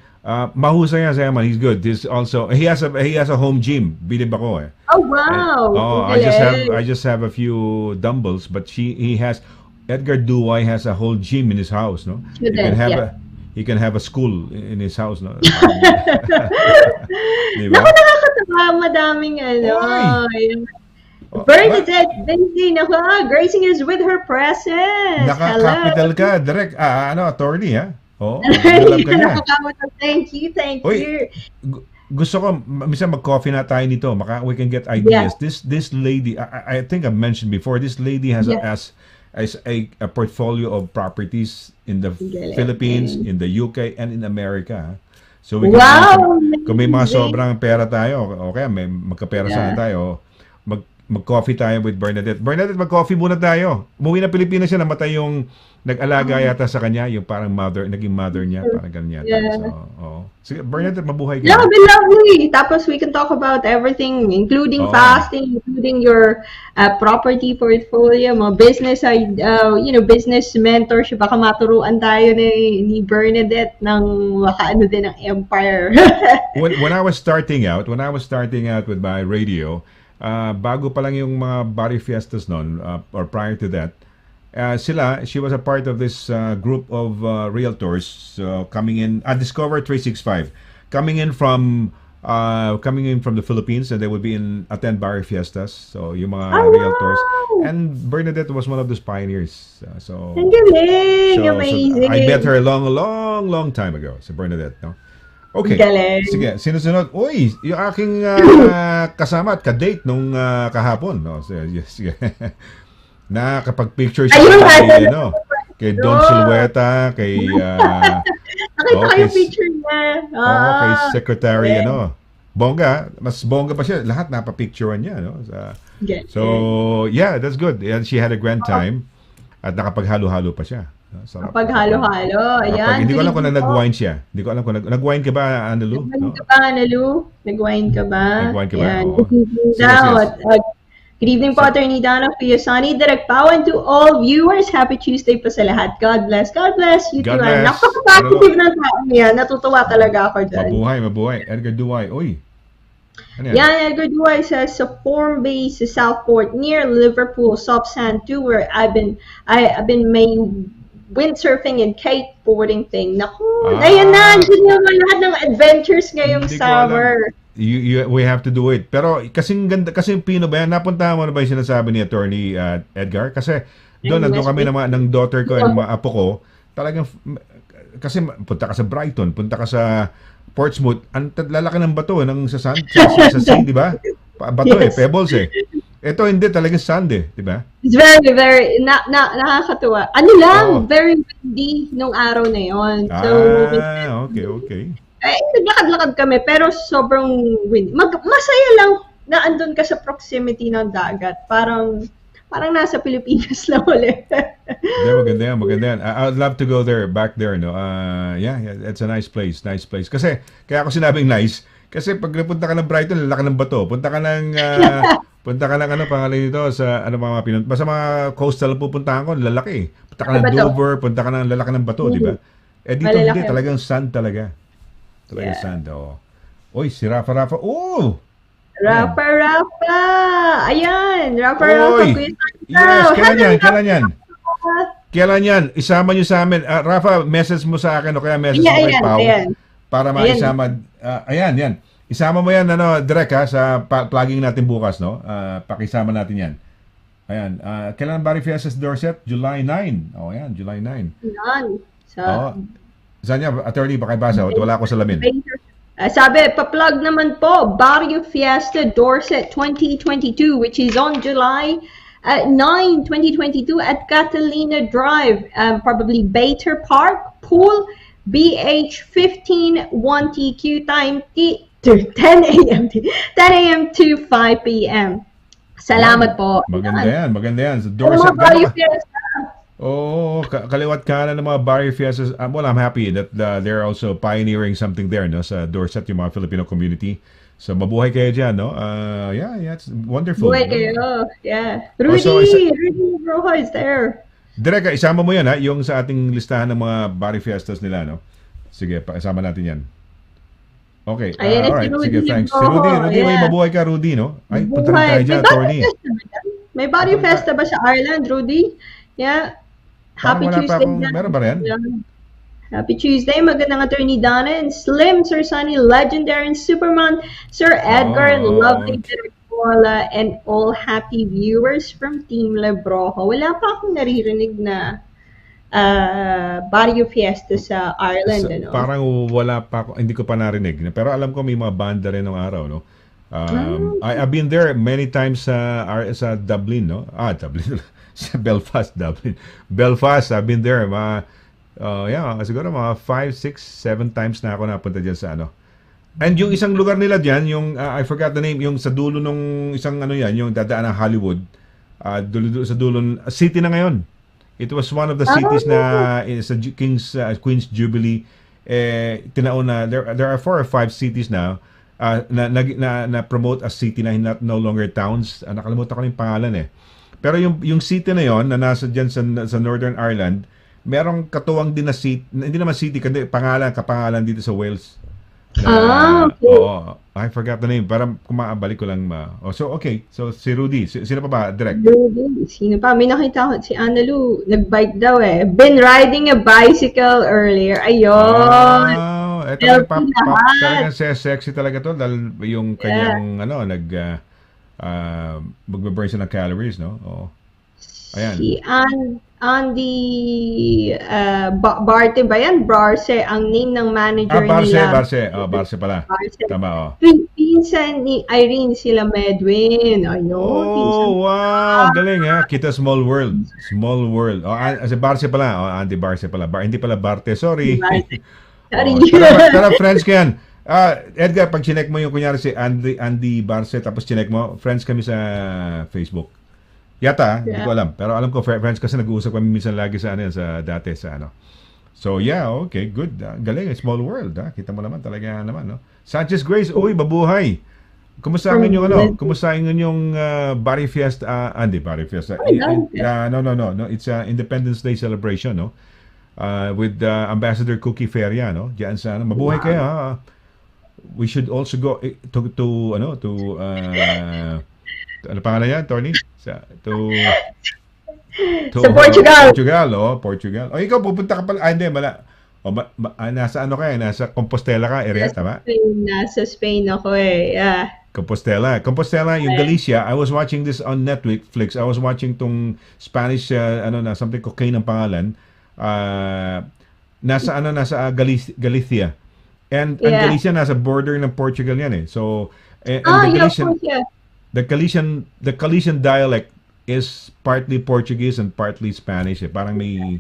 Mahusay yan si Eman. He's good. He's also, he has a home gym. Bilib ako, Oh, wow. I just have a few dumbbells, but he has, Edgar Duway has a whole gym in his house, no? He can have a school in his house, no? Diba? Naku, nakakatawa, madaming Bernadette Benzie, gracing us with her presence. Naka-capital ka, direct, attorney, Oo, alam ka niya. Thank you. Gusto ko, minsan mag-coffee na tayo nito. We can get ideas. This lady, I think I mentioned before, this lady has a portfolio of properties in the Philippines, in the UK, and in America. So we can, kung may mga sobrang pera tayo, okay, may magkapera sana tayo, mag-coffee tayo with Bernadette. Bernadette, mag-coffee muna tayo. Umuwi na Pilipinas siya, namatay yung nag-alaga yata sa kanya, yung parang naging mother niya, parang ganyan. So, sige, Bernadette, mabuhay ka. Lovely. Tapos we can talk about everything, including fasting, including your property portfolio, mga business, business mentorship. Baka maturuan tayo ni Bernadette ng makaano din ng empire. when I was starting out with my radio, bago pa lang yung mga body fiestas noon, or prior to that, she was a part of this group of realtors coming in, Discover 365, coming in from the Philippines, and they would attend bar fiestas. So yung mga realtors, and Bernadette was one of those pioneers. Ang galing, amazing. I met her a long time ago. Si Bernadette, no? Okay. Galing. Sige, sinusunod. Uy, yung aking kasama at ka-date nung kahapon, no? Sige. Nakapag-picture siya kay Don Silueta, kay nakita ko yung picture niya. Kay Secretary bongga, mas bongga pa siya. Lahat napapicturean niya, no? So, yeah, that's good. And she had a grand time at nakapaghalo-halo pa siya. Paghalo-halo. Ayan. Hindi ko alam kung nag-wine siya. Hindi ko alam kung nag-wine ka ba, Analu? Nag-wine ka ba? Sige. Good evening po, Attorney Donna, Kuya Sonny, Direk Pao, and to all viewers, happy Tuesday po sa lahat. God bless. God bless you too. Napaka-positive ng tao niya. Natutuwa talaga ako dyan. Mabuhay. Edgar Duway. Uy. Ano yan? Edgar Duway says, sa form base sa Southport near Liverpool, Sopsan 2, where I've been main windsurfing and kiteboarding thing. Naku, ayan na. Hindi naman lahat ng adventures ngayong summer. we have to do it. Pero kasing ganda, kasing Pino ba yan? Napuntahan mo na ba yung sinasabi ni Attorney Edgar? Kasi nandun kami ng daughter ko and mga apo ko. Talagang, kasi punta ka sa Brighton, punta ka sa Portsmouth, ang lalaki ng bato ng sa sand, sa sea, di ba? Bato pebbles Ito hindi talagang sand di ba? It's very, very, nakakatuwa. Ano lang, very windy nung araw na yon. So, okay. Naglakad-lakad kami, pero sobrang windy. Masaya lang na andun ka sa proximity ng dagat. Parang nasa Pilipinas lang ulit. Maganda yan. I'd love to go back there, no? Yeah, it's a nice place. Kasi, kaya ako sinabing nice, kasi pag napunta ka ng Brighton, lalaki ng bato. Punta ka ng pangalan nito, sa, mga pinunta. Basta mga coastal pupuntahan ko, lalaki. Punta ka ng Dover, punta ka ng lalaki ng bato, di ba? Dito hindi, talagang sand talaga. Talagang sand, Uy, si Rafa. Rafa! Ayan! Rafa! Yes, kailan yan? Isama nyo sa amin. Rafa, message mo sa akin o kaya message mo kay Pao. Para maisama. Ayan. Isama mo yan, direct sa plugging natin bukas, no? Pakisama natin yan. Ayan. Kailan Barrio Fiesta sa Dorset? July 9. Ayan, July 9. Yan. Saan niya? Attorney, baka ibasa. Wala ako sa lamin. Sabi, pa-plug naman po, Barrio Fiesta Dorset 2022, which is on July 9, 2022 at Catalina Drive, probably Bater Park, Pool, BH15 1TQ time 10 a.m. to 5 p.m. Salamat po. Maganda yan. So, Dorset, Barrio Fiesta. Kaliwat kanan ng mga Barrio Fiestas. Well, I'm happy that they're also pioneering something there, no, sa Dorset, yung mga Filipino community. So, mabuhay kayo dyan, no? Yeah, it's wonderful. Mabuhay kayo, yeah. Rudy Rojo is there. Direk, isama mo yan, yung sa ating listahan ng mga Barrio Fiestas nila, no? Sige, pakisama natin yan. Okay, alright. Sige, thanks. Si Rudy, mabuhay ka, Rudy, no? Ay, punta rin tayo dyan, Attorney. May Barrio Fiesta ba sa Ireland, Rudy? Yeah. Happy Tuesday. Meron ba rin? Happy Tuesday. Magandang Attorney Donna and Slim, Sir Sonny, Legendary and Superman, Sir Edgar, lovely Directola, and all happy viewers from Team Lebrojo. Wala pa akong naririnig na Barrio Fiesta sa Ireland. Parang wala pa ako, hindi ko pa narinig. Pero alam ko may mga banda rin ng araw, no? I've been there many times sa Dublin, no? Dublin. Sa Belfast, Dublin. Belfast, I've been there. Siguro mga 5, 6, 7 times na ako napunta dyan sa And yung isang lugar nila dyan, yung, I forgot the name, yung sa dulo nung isang yung dadaan ng Hollywood. Sa dulo, city na ngayon. It was one of the cities na sa Queen's Jubilee. Tinaon na, there are 4 or 5 cities now na promote as city na no longer towns. Nakalimutan ko na yung pangalan Pero yung city na yon na nasa dyan sa Northern Ireland, merong katuwang din na city, hindi naman city, kundi kapangalan dito sa Wales. Okay. I forgot the name. Parang kumabalik ko lang. So, okay. So, si Rudy. Sino pa ba? Direct. Rudy. Sino pa? May nakita ko si Analu. Nag-bike daw Been riding a bicycle earlier. Ayun. Ito talagang sexy talaga to. Dahil yung kanyang, magbaburn siya ng calories, no? Ayan. Si Andy Barte ba yan? Barce, ang name ng manager nila. Barce pala. Barce. Tama, Pinsan ni Irene sila Medwin. Ayun. Wow. Galing, Kita small world. Small world. Si Barce pala. Andy Barce pala. Hindi pala Barte. Sorry. Sorry. Tara, friends ko yan. Edgar, pag chinek mo yung kunyari si Andy Barce, tapos chinek mo, friends kami sa Facebook. Yata, hindi ko alam. Pero alam ko, friends kasi nag-uusap kami minsan lagi sa dati sa So, yeah, okay, good. Galing, small world. Kita mo naman, talaga naman, no? Sanchez Grace, babuhay. Kumusta ang inyong, kumusta ang inyong Barrio Fiesta? Hindi, Barrio Fiesta. No. It's Independence Day celebration, no? With Ambassador Cookie Feria, no? Diyan sa, mabuhay kayo, we should also go to ano pangalan yan, Tony? Sa Portugal. Portugal. Ikaw pupunta ka pala. Hindi, Nasa ano ka eh? Nasa Compostela ka area, tama? Nasa Spain ako eh. Yeah. Compostela, yung Galicia. I was watching this on Netflix. I was watching tong Spanish, something cocaine ang pangalan. Galicia. And ang Galicia nasa border ng Portugal yan eh. So, and the Galician, the Galician dialect is partly Portuguese and partly Spanish eh. Parang may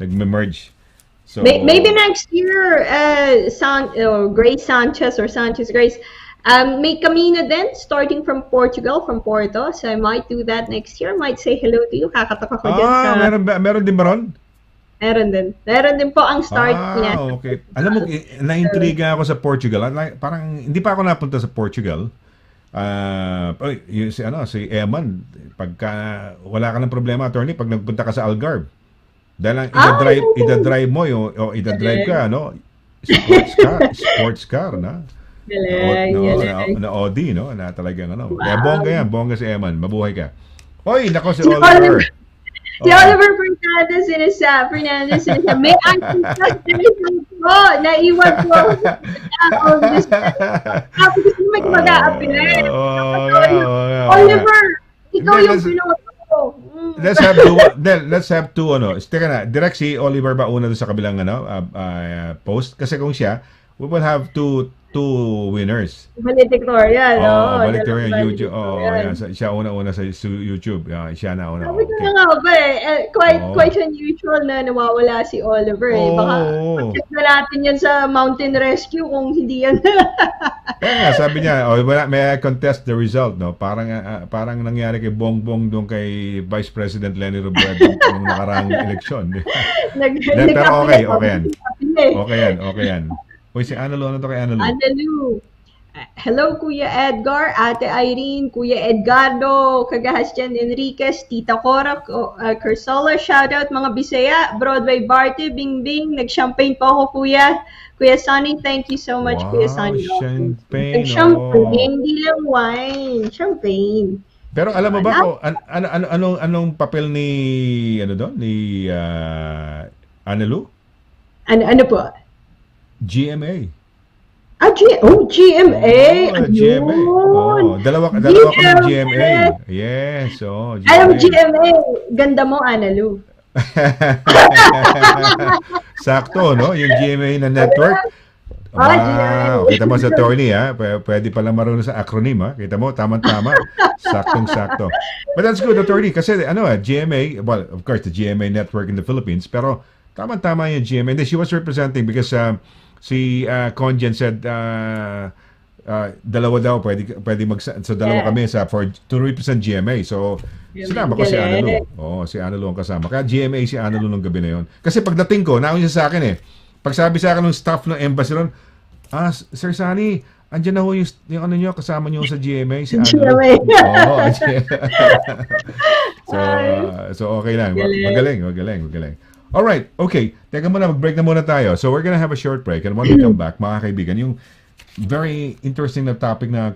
nagme-merge. So, maybe next year, Grace Sanchez or Sanchez Grace, may Camino din, starting from Portugal, from Porto. So I might do that next year. Might say hello to you. Kakatok ako dyan sa... meron din ba ron? Meron din. Meron din po ang start niya. Okay. Alam mo, na-intriga ako sa Portugal. Parang, hindi pa ako napunta sa Portugal. Si Eman, pagka wala ka ng problema, attorney, pag nagpunta ka sa Algarve, dahil lang ida-drive mo, ida-drive ka, sports car, na? Na Audi, no? Na talagang ano. Wow. Kaya bongga si Eman. Mabuhay ka. Hoy, nako si Oliver. Si Oliver Fernandez sinasabi, may anti-testation ko. Naiwan ko. Sabi ko may mag-a-apply. Oliver, ikaw yung pinoto ko. Let's have two Teka na, direct si Oliver ba una doon sa kabilang post? Kasi kung siya, we will have two winners. Valedictorian. Valedictorian YouTube. Siya una-una sa YouTube. Siya na una. Sabi ko na nga ba quite unusual na nawawala si Oliver. Baka check na natin yan sa Mountain Rescue kung hindi yan. Kaya sabi niya, may I contest the result, no? Parang nangyari kay Bongbong doon kay Vice President Leni Robredo nung nakaraang eleksyon. Pero okay yan. Uy, si Analu, ano to kay Analu? Analu. Hello, Kuya Edgar, Ate Irene, Kuya Edgardo, Kagahasyan Enriquez, Tita Cora, Cursola, shoutout mga Bisaya, Broadway Barte, Bing Bing, nag-champagne po ako, Kuya. Kuya Sonny, thank you so much, Kuya Sonny. Champagne, hindi lang wine, champagne. Pero alam mo ba ko, anong papel ni, ni Analu? Ano po? GMA. GMA. GMA. Dalawa kami GMA. Yes, GMA. Alam mo, GMA, ganda mo, Analu. Sakto, no? Yung GMA na network. Wow. Kita mo sa attorney, ha? Pwede pala marunong sa acronym, ha? Kita mo, tama-tama. Saktong-sakto. But that's good, attorney. Kasi, GMA, well, of course, the GMA network in the Philippines, pero tama-tama yung GMA. And she was representing because si Conjen said dalawa daw pwede so dalawa kami to represent GMA. So sinama ko si Analu. Si Analu ang kasama. Kaya GMA si Analu nung gabi na yon. Kasi pagdating ko, nauna siya sa akin eh. Pag sabi sa akin ng staff ng embassy ron, Sir Sonny, andyan na ho yung ano nyo, kasama nyo sa GMA, si Analu. So okay lang. Magaling. Alright, okay. Teka muna, mag-break na muna tayo. So we're gonna have a short break, and when we come back, mga kaibigan, yung very interesting na topic na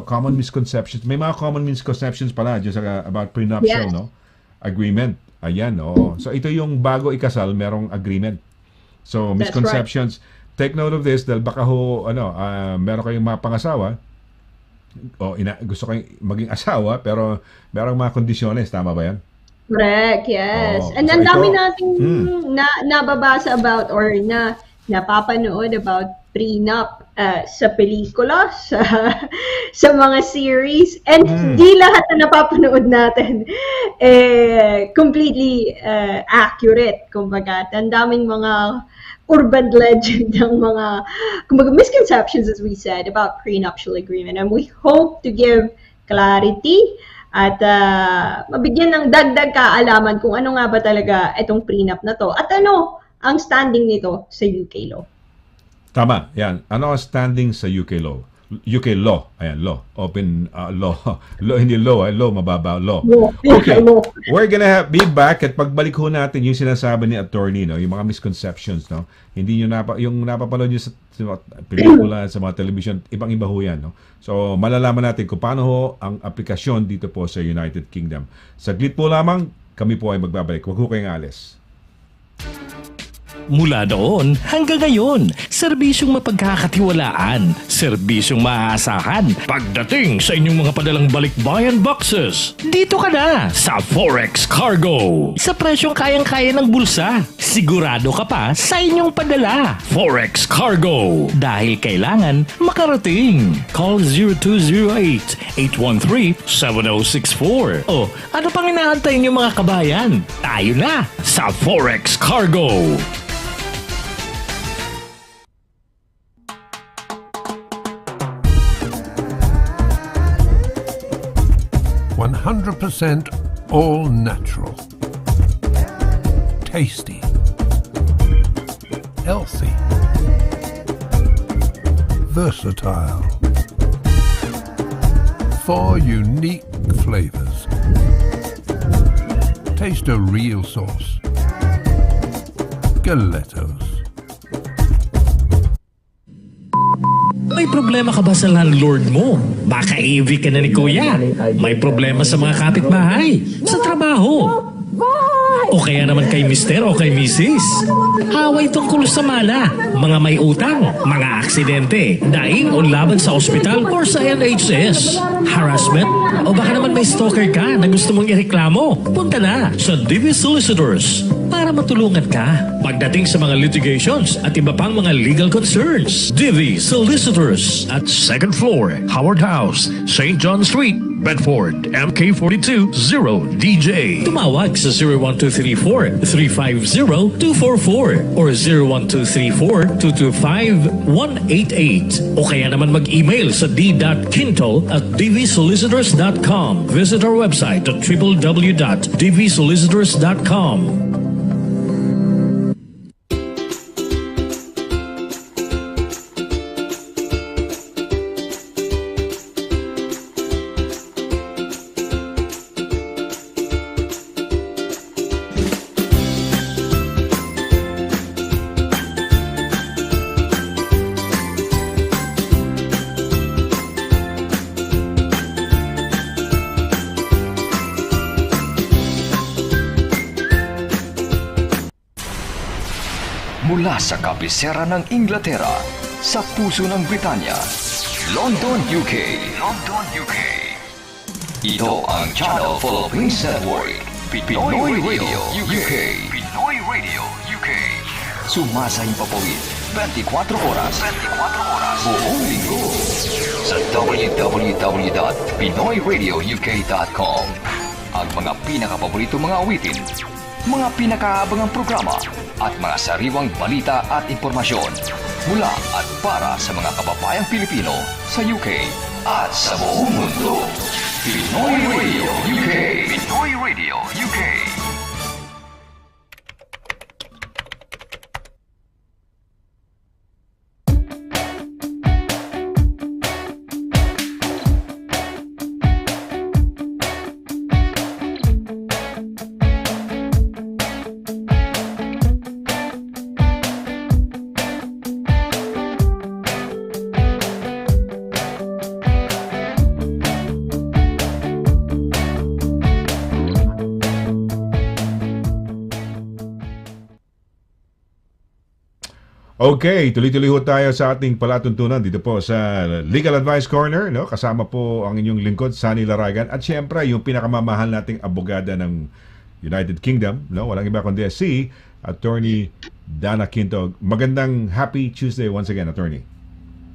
common misconceptions. May mga common misconceptions pala just about prenuptial, no? Agreement. Ayan, So ito yung bago ikasal, merong agreement. So misconceptions. Take note of this dahil baka meron kayong mga pangasawa gusto kayong maging asawa pero merong mga kondisyones, tama ba yan? Correct, yes. And ang dami nating nababasa about or napapanood about prenup sa pelikula, sa mga series, and hindi lahat na napapanood natin completely accurate. Kumbaga, ang daming mga urban legend ng mga misconceptions, as we said, about prenuptial agreement. And we hope to give clarity at mabigyan ng dagdag kaalaman kung ano nga ba talaga itong prenup na to at ano ang standing nito sa UK law. Tama, yan. Ano ang standing sa UK law? UK law. Ayan, law. Open law. Law, hindi law. Law, mababa. Law. Okay. We're gonna be back at pagbalik ho natin yung sinasabi ni attorney, no? Yung mga misconceptions, no? Hindi nyo yung napapanood nyo sa pelikula, sa mga television, ibang-iba ho yan, no? So, malalaman natin kung paano ho ang aplikasyon dito po sa United Kingdom. Saglit po lamang, kami po ay magbabalik. Huwag ho kayong alis. Mula noon hanggang ngayon, serbisyong mapagkakatiwalaan, serbisyong maaasahan pagdating sa inyong mga padalang balikbayan boxes. Dito ka na sa Forex Cargo. Sa presyong kayang-kaya ng bulsa, sigurado ka pa sa inyong padala. Forex Cargo. Dahil kailangan makarating. Call 0208-813-7064. O ano pang inaantay niyo mga kabayan? Tayo na sa Forex Cargo. 100% all natural, tasty, healthy, versatile. 4 unique flavors. Taste a real sauce. Galettos. May problema ka ba sa landlord mo? Baka AV ka na ni Kuya. May problema sa mga kapitbahay, sa trabaho. O kaya naman kay Mister o kay Mrs. Away tungkol sa mala, mga may utang, mga aksidente, daing o laban sa ospital or sa NHS. Harassment? O baka naman may stalker ka na gusto mong ireklamo? Punta na sa DV Solicitors para matulungan ka pagdating sa mga litigations at iba pang mga legal concerns. DV Solicitors at 2nd floor, Howard House, St. John Street, Bedford, MK42 0DJ. Tumawag sa 01234-350-244 or 01234-225-188 o kaya naman mag-email sa d.quinto@dvsolicitors.com. Visit our website at www.dvsolicitors.com. Mula sa kabisera ng Inglaterra, sa puso ng Britanya, London, UK. London, UK. Ito ang Channel Philippines Network, Pinoy Radio UK. Pinoy Radio UK. Sumasahing papawid, 24 oras. 24 oras. Buong linggo. Sa www.pinoyradiouk.com. Ang mga pinakapaborito mga awitin, mga pinakaabangang programa, at mga sariwang balita at impormasyon mula at para sa mga kababayang Pilipino sa UK at sa buong mundo. Pinoy Radio UK. Pinoy Radio UK. Okay, tuloy-tuloy ho tayo sa ating palatuntunan dito po sa Legal Advice Corner, no? Kasama po ang inyong lingkod, Sonny Laragan, at siyempre yung pinakamamahal nating abogada ng United Kingdom, no? Walang iba kundi si Attorney DANNA Quinto. Magandang happy Tuesday once again, Attorney.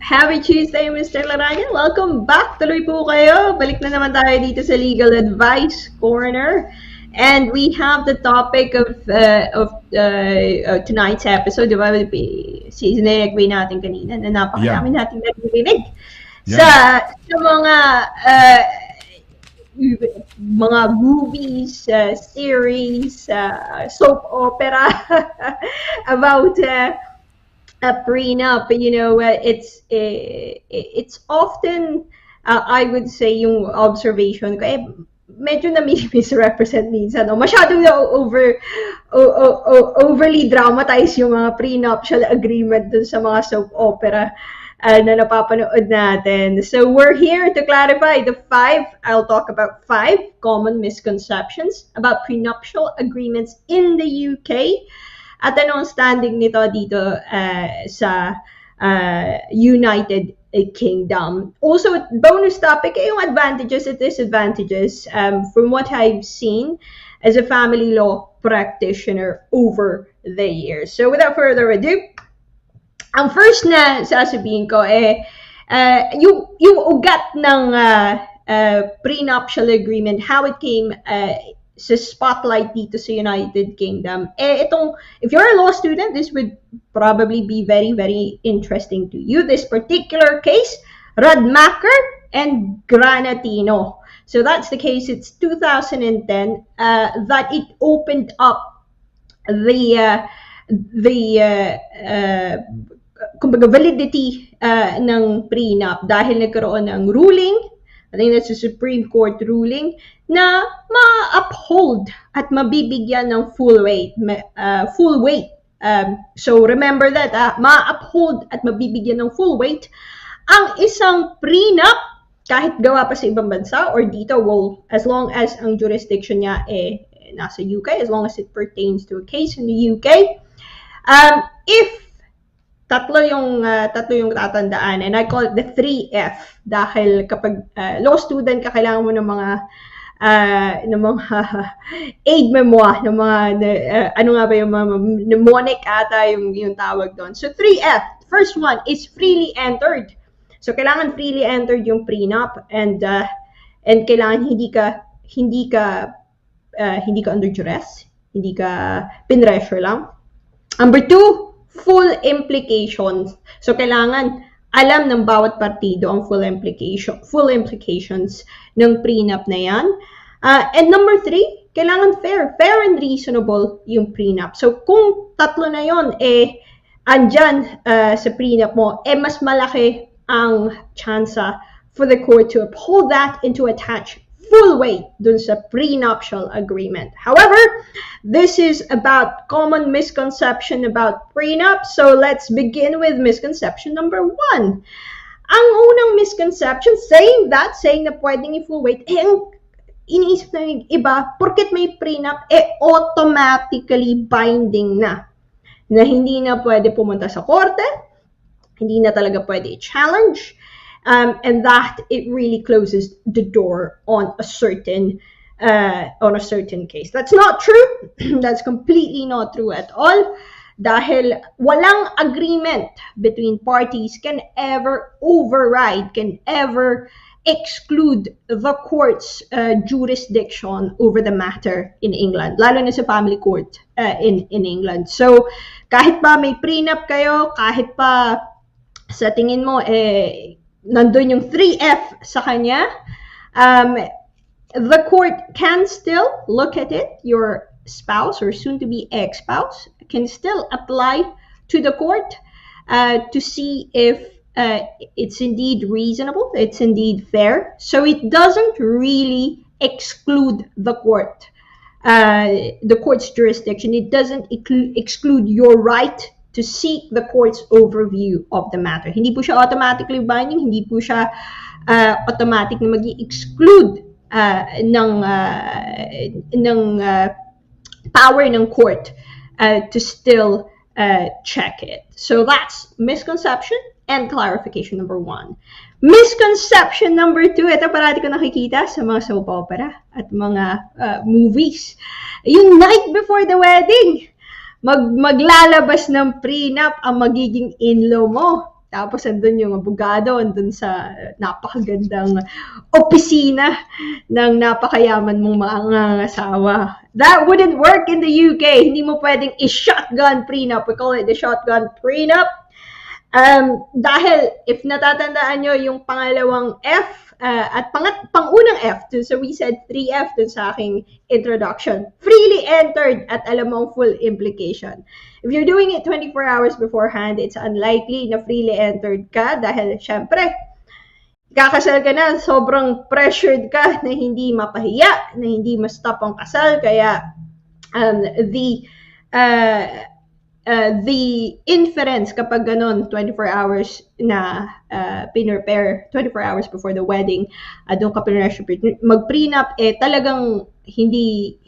Happy Tuesday, Mr. Laragan. Welcome back. Tuloy po kayo. Balik na naman tayo dito sa Legal Advice Corner. And we have the topic of tonight's episode, di ba? Sinirigway natin kanina na napakarami natin narinig sa mga movies, series, soap opera about a prenup. You know, it's often, I would say, yung observation ko, medyo na-misrepresent minsan. No? Masyadong overly dramatized yung mga prenuptial agreement dun sa mga soap opera na napapanood natin. So we're here to clarify I'll talk about 5 common misconceptions about prenuptial agreements in the UK. at anong standing nito dito sa United Kingdom. Also, bonus topic yung advantages and disadvantages from what I've seen as a family law practitioner over the years. So without further ado, ang first na sasabihin ko yung ugat ng prenuptial agreement, how it came sa spotlight dito sa United Kingdom. If you're a law student, this would probably be very, very interesting to you. This particular case, Radmacher and Granatino. So that's the case. It's 2010 that it opened up the kumbaga validity ng prenup dahil nagkaroon ng ruling, I think that's a Supreme Court ruling, na ma-uphold at mabibigyan ng full weight. So remember that, ma-uphold at mabibigyan ng full weight ang isang prenup kahit gawa pa sa ibang bansa or dito, as long as ang jurisdiction niya nasa UK, as long as it pertains to a case in the UK. If tatlo yung tatandaan, and I call it the 3F dahil kapag law student ka, kailangan mo ng mga aid memoir, ng mga ano nga ba yung mga mnemonic ata yung tawag doon. So 3F, first one is freely entered. So kailangan freely entered yung prenup, and kailangan hindi ka under duress, hindi ka pinressure lang. Number 2, full implications. So kailangan alam ng bawat partido ang full implications ng prenup na yan. And number 3, kailangan fair and reasonable yung prenup. So kung tatlo na yon andyan sa prenup mo, mas malaki ang chance for the court to uphold that and to attach full weight dun sa prenuptial agreement. However, this is about common misconception about prenup. So let's begin with misconception number 1. Ang unang misconception, saying na pwedeng i-full weight, ang iniisip na yung iba, porket may prenup, automatically binding na hindi na pwede pumunta sa korte, hindi na talaga pwede i-challenge, and that it really closes the door on a certain case. That's not true. That's completely not true at all. Dahil walang agreement between parties can ever override, can ever exclude the court's jurisdiction over the matter in England, lalo na sa family court in England. So kahit pa may prenup kayo, kahit pa sa tingin mo nandun yung 3F sa kanya, the court can still look at it. Your spouse or soon-to-be ex-spouse can still apply to the court to see if it's indeed reasonable, it's indeed fair. So it doesn't really exclude the court's jurisdiction. It doesn't exclude your right to seek the court's overview of the matter. Hindi po siya automatically binding, hindi po siya automatic na mag-exclude ng power ng court to still check it. So that's misconception and clarification number 1. Misconception number 2, ito parati ko nakikita sa mga soap opera at mga movies. Yung night before the wedding, maglalabas ng prenup ang magiging in-law mo. Tapos andun yung abogado, andun sa napakagandang opisina ng napakayaman mong mga asawa. That wouldn't work in the UK. Hindi mo pwedeng i-shotgun prenup. We call it the shotgun prenup. Dahil if natatandaan nyo yung pangalawang F at pangunang F, so we said 3F dun sa aking introduction, freely entered at alam mong full implication. If you're doing it 24 hours beforehand, it's unlikely na freely entered ka dahil syempre, kakasal ka na, sobrang pressured ka na hindi mapahiya, na hindi ma-stop ang kasal, kaya the inference kapag ganon 24 hours na pinrepare 24 hours before the wedding, doon ka pinressure mag-prenup, talagang hindi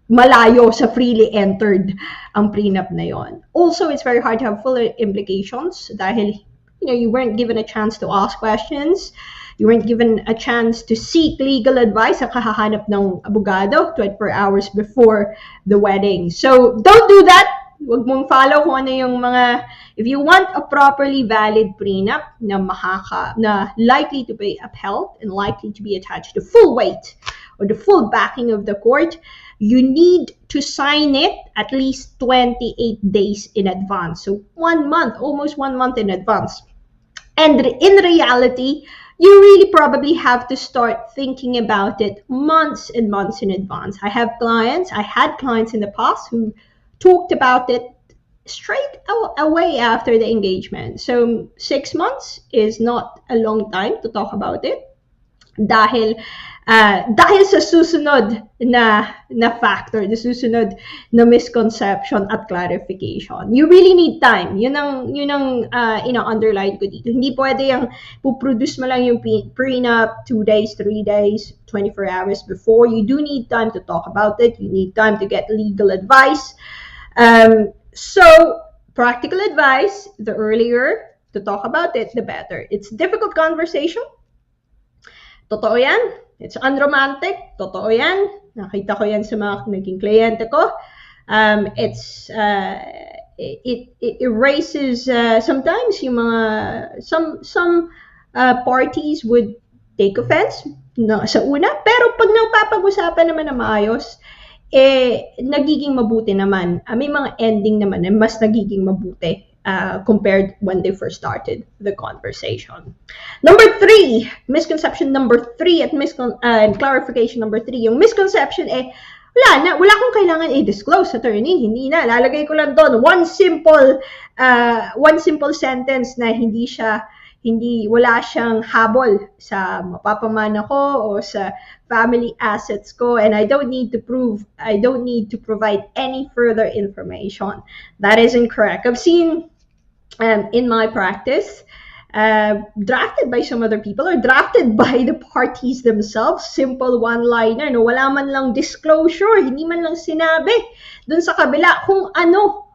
malayo sa freely entered ang prenup na yon. Also, it's very hard to have full implications dahil you weren't given a chance to ask questions. You weren't given a chance to seek legal advice sa kahahanap ng abogado 24 hours before the wedding. So, don't do that. Huwag mong follow kung ano yung mga... If you want a properly valid prenup na likely to be upheld and likely to be attached to full weight or the full backing of the court, you need to sign it at least 28 days in advance. So 1 month, almost 1 month in advance. And in reality, you really probably have to start thinking about it months and months in advance. I had clients in the past who talked about it straight away after the engagement. So 6 months is not a long time to talk about it. Dahil sa susunod na factor, the susunod na misconception at clarification. You really need time. Yun ang underline ko dito. Hindi pwede yung puproduce mo lang yung prenup 2 days, 3 days, 24 hours before. You do need time to talk about it. You need time to get legal advice. So, practical advice, the earlier to talk about it, the better. It's a difficult conversation. Totoo yan. It's unromantic. Totoo yan. Nakita ko yan sa mga naging kliyente ko. It erases sometimes yung mga some parties would take offense sa una, pero pag napapag-usapan naman na maayos, nagiging mabuti naman. May mga ending naman na mas nagiging mabuti compared when they first started the conversation. Number 3, misconception number 3 at clarification number 3. Yung misconception wala akong kailangan i-disclose, attorney. Hindi na. Lalagay ko lang doon one simple sentence na wala siyang habol sa mapapamana ko o sa family assets ko, and I don't need to provide any further information. That is incorrect. I've seen in my practice drafted by some other people or drafted by the parties themselves, simple one-liner, no, wala man lang disclosure, hindi man lang sinabi dun sa kabila kung ano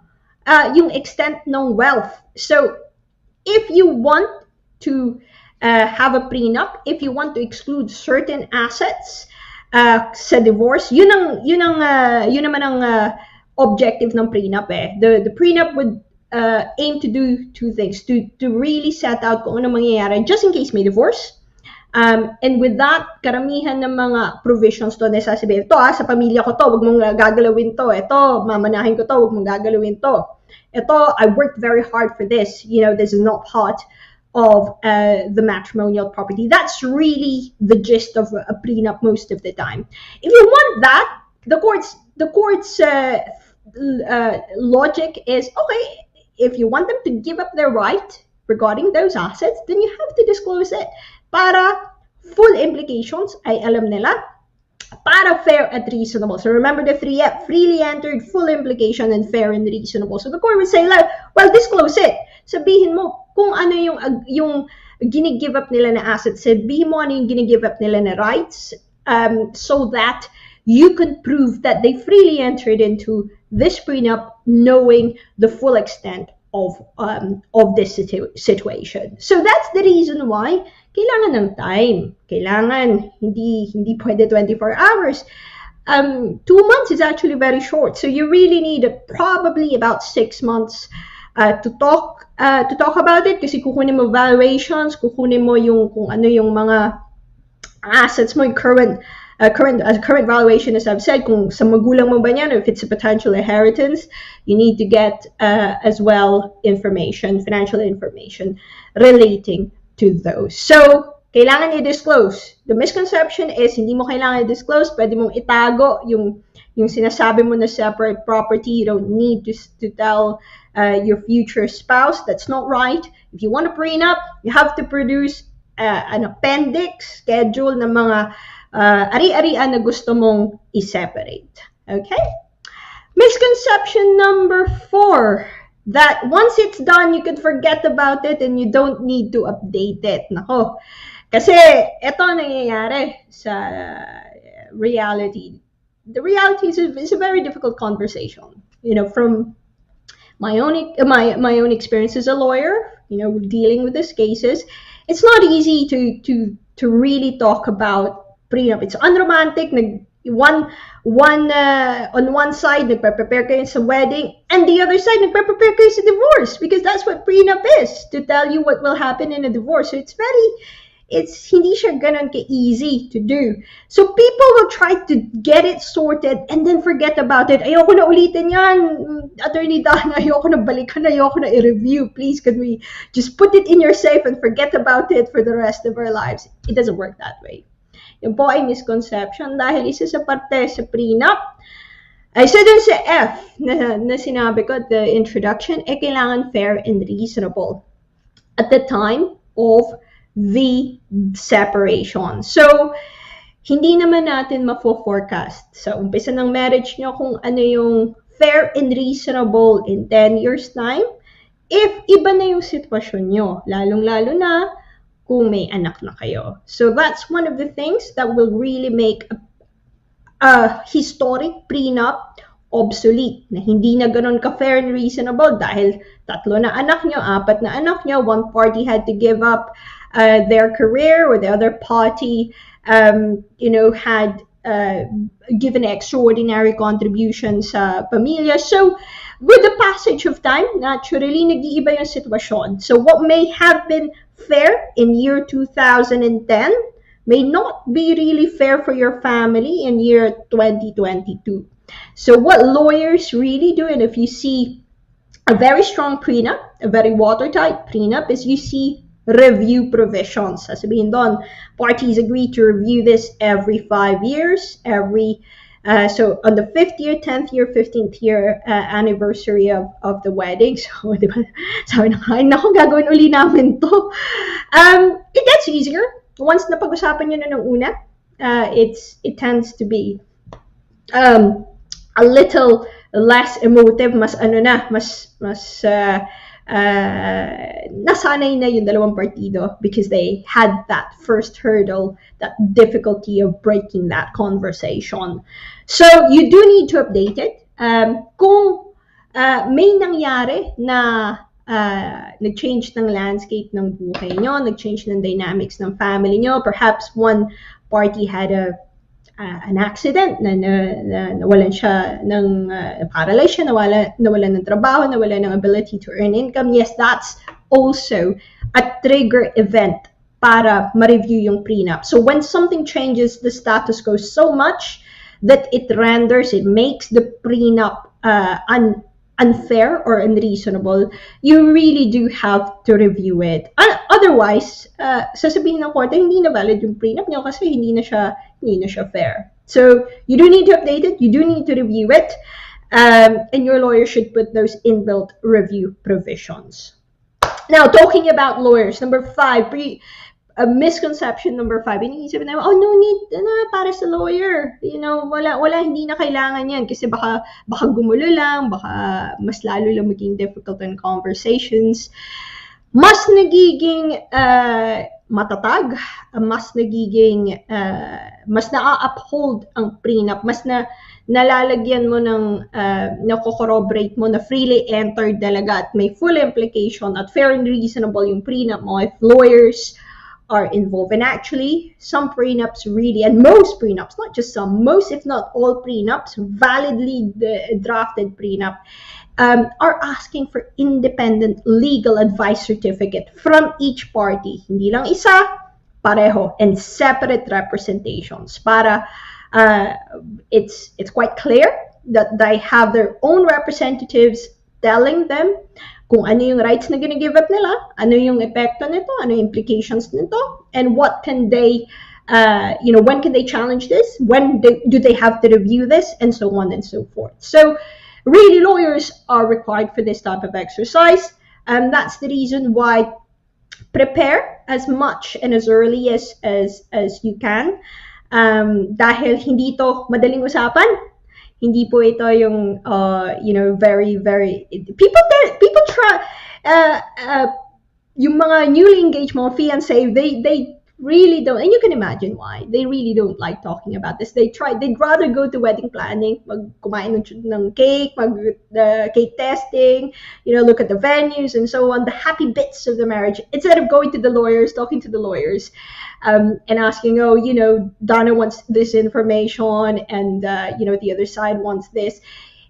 yung extent ng wealth. So, if you want to have a prenup, if you want to exclude certain assets sa divorce, yun naman ang objective ng prenup. The prenup would aim to do 2 things, to really set out kung ano mangyayari just in case may divorce. And with that, karamihan ng mga provisions doon ay sasabihin, ito sa pamilya ko to, wag mong gagalawin to. Ito, mamanahin ko to, wag mong gagalawin to. Ito, I worked very hard for this. This is not part of the matrimonial property. That's really the gist of a prenup most of the time. If you want that, the court's logic is, okay, if you want them to give up their right regarding those assets, then you have to disclose it. Para full implications ay alam nila, para fair at reasonable. So remember the 3 freely entered, full implication, and fair and reasonable. So the court would say, well, disclose it. Sabihin mo kung ano yung gini-give up nila na assets. Sabihin mo ano yung gini-give up nila na rights, so that you can prove that they freely entered into this prenup knowing the full extent of this situation. So that's the reason why kailangan ng time. Kailangan, hindi pwede 24 hours. 2 months is actually very short. So you really need probably about 6 months to talk about it, kasi kukunin mo valuations, kukunin mo yung kung ano yung mga assets mo, yung current valuation, as I've said, kung sa magulang mo ba yan, or if it's a potential inheritance, you need to get as well financial information relating to those. So, kailangan i-disclose. The misconception is, hindi mo kailangan i-disclose, pwede mong itago yung sinasabi mo na separate property. You don't need to tell your future spouse. That's not right. If you want a prenup, you have to produce an appendix, schedule ng mga ari-arian na gusto mong i-separate. Okay? Misconception number 4, that once it's done, you can forget about it and you don't need to update it. Nako. Kasi ito nangyayari sa reality. the reality is it's a very difficult conversation. From my own experience as a lawyer, dealing with these cases, it's not easy to really talk about prenup. It's unromantic. On one side, nagpe-prepare kayo sa wedding, and the other side, nagpe-prepare kayo sa divorce, because that's what prenup is, to tell you what will happen in a divorce. So it's hindi siya ganun ka-easy to do. So people will try to get it sorted and then forget about it. Ayoko na ulitin yan, Attorney Dana, ayoko na balikan, ayoko na i-review. Please, can we just put it in your safe and forget about it for the rest of our lives? It doesn't work that way. Yung po ay misconception dahil isa sa parte sa prenup, ay isa dun sa F na sinabi ko at the introduction, kailangan fair and reasonable at the time of the separation. So, hindi naman natin mafo-forecast sa umpisa ng marriage nyo kung ano yung fair and reasonable in 10 years time if iba na yung sitwasyon nyo, lalong-lalo na kung may anak na kayo. So that's one of the things that will really make a historic prenup obsolete, na hindi na ganun ka-fair and reasonable dahil 3 na anak nyo, 4 na anak nyo, one party had to give up their career, or the other party had given extraordinary contributions sa pamilya. So with the passage of time, naturally, nag-iiba yung sitwasyon. So what may have been fair in year 2010 may not be really fair for your family in year 2022. So what lawyers really do, and if you see a very strong prenup, a very watertight prenup, is you see review provisions. Sasabihin doon, parties agree to review this every 5 years, so on the 5th year, 10th year, 15th year anniversary of the wedding. So, di ba, sabi na, ay naku, gagawin uli namin to. It gets easier. Once na pag-usapan nyo na ng una, it tends to be a little less emotive, mas nasanay na yung dalawang partido because they had that first hurdle, that difficulty of breaking that conversation. So you do need to update it. Kung may nangyari na nag-change ng landscape ng buhay nyo, nag-change ng dynamics ng family nyo, perhaps one party had an accident, nawalan siya ng paralyze siya, nawalan ng trabaho, nawalan ng ability to earn income. Yes, that's also a trigger event para ma-review yung prenup. So when something changes the status quo so much that it makes the prenup unfair or unreasonable, you really do have to review it. Otherwise, sasabihin ng korte, hindi na valid yung prenup nyo kasi hindi na siya fair. So you do need to update it, you do need to review it, and your lawyer should put those inbuilt review provisions. Now, talking about lawyers, number 5, misconception number 5, iniisip na, no need para sa lawyer. Wala, hindi na kailangan yan kasi baka gumulo lang, baka mas lalo lang maging difficult in conversations. Mas nagiging matatag, mas na-uphold ang prenup, mas nalalagyan mo ng nako-corroborate mo na freely entered talaga at may full implication at fair and reasonable yung prenup mo if lawyers are involved. And actually, some prenups really, and most prenups, not just some, most if not all prenups, validly drafted prenup, are asking for independent legal advice certificate from each party. Hindi lang isa, pareho, and separate representations. Para it's quite clear that they have their own representatives telling them kung ano yung rights na gina-give up nila, ano yung epekto nito, ano yung implications nito, and what can they, when can they challenge this, do they have to review this, and so on and so forth. So really, lawyers are required for this type of exercise, and that's the reason why prepare as much and as early as you can, dahil hindi to madaling usapan. Hindi po ito yung very very people try yung mga newly engaged mga fiancé, they really don't, and you can imagine why. They really don't like talking about this. They'd rather go to wedding planning, kumain ng cake, cake testing, look at the venues and so on, the happy bits of the marriage, instead of going to the lawyers, talking to the lawyers, and asking, Donna wants this information, and the other side wants this.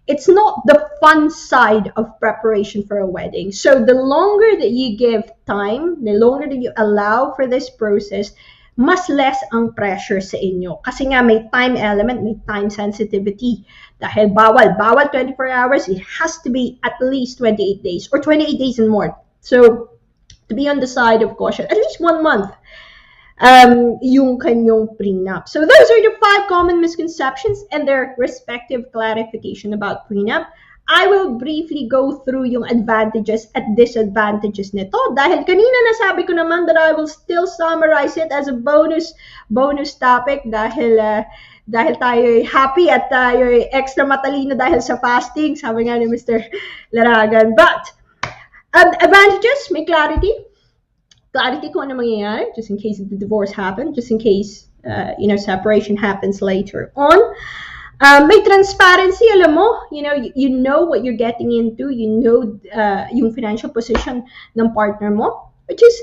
It's not the fun side of preparation for a wedding. So the longer that you give time, the longer that you allow for this process, mas less ang pressure sa inyo. Kasi nga may time element, may time sensitivity. Dahil bawal 24 hours, it has to be at least 28 days or 28 days and more. So to be on the side of caution, at least 1 month. Yung kanyong prenup. So those are the 5 common misconceptions and their respective clarification about prenup. I will briefly go through yung advantages at disadvantages nito dahil kanina nasabi ko naman that I will still summarize it as a bonus topic dahil tayo happy at tayo extra matalino dahil sa fasting, sabi nga ni Mr. Laragan. But advantages, may clarity kung ano mangyayari, just in case the divorce happens, just in case, separation happens later on. May transparency, alam mo, you know what you're getting into, yung financial position ng partner mo, which is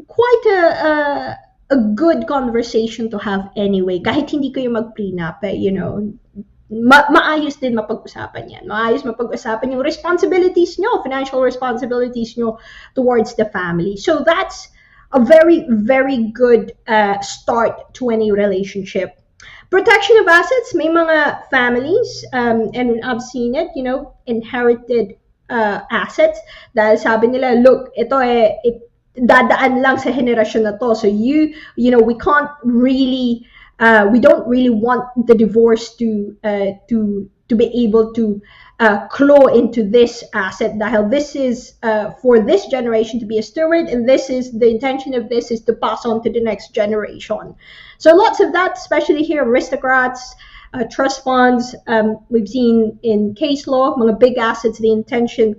quite a good conversation to have anyway. Kahit hindi kayo mag-prenup, maayos din mapag-usapan yan. Maayos mapag-usapan yung responsibilities nyo, financial responsibilities nyo towards the family. So that's a very, very good start to any relationship. Protection of assets, may mga families, and I've seen it, inherited assets. Dahil sabi nila, look, ito dadaan lang sa henerasyon na to. So we can't really we don't really want the divorce to be able to claw into this asset. Dahil this is for this generation to be a steward, and the intention of this is to pass on to the next generation. So lots of that, especially here, aristocrats, trust funds. We've seen in case law, mga big assets, the intention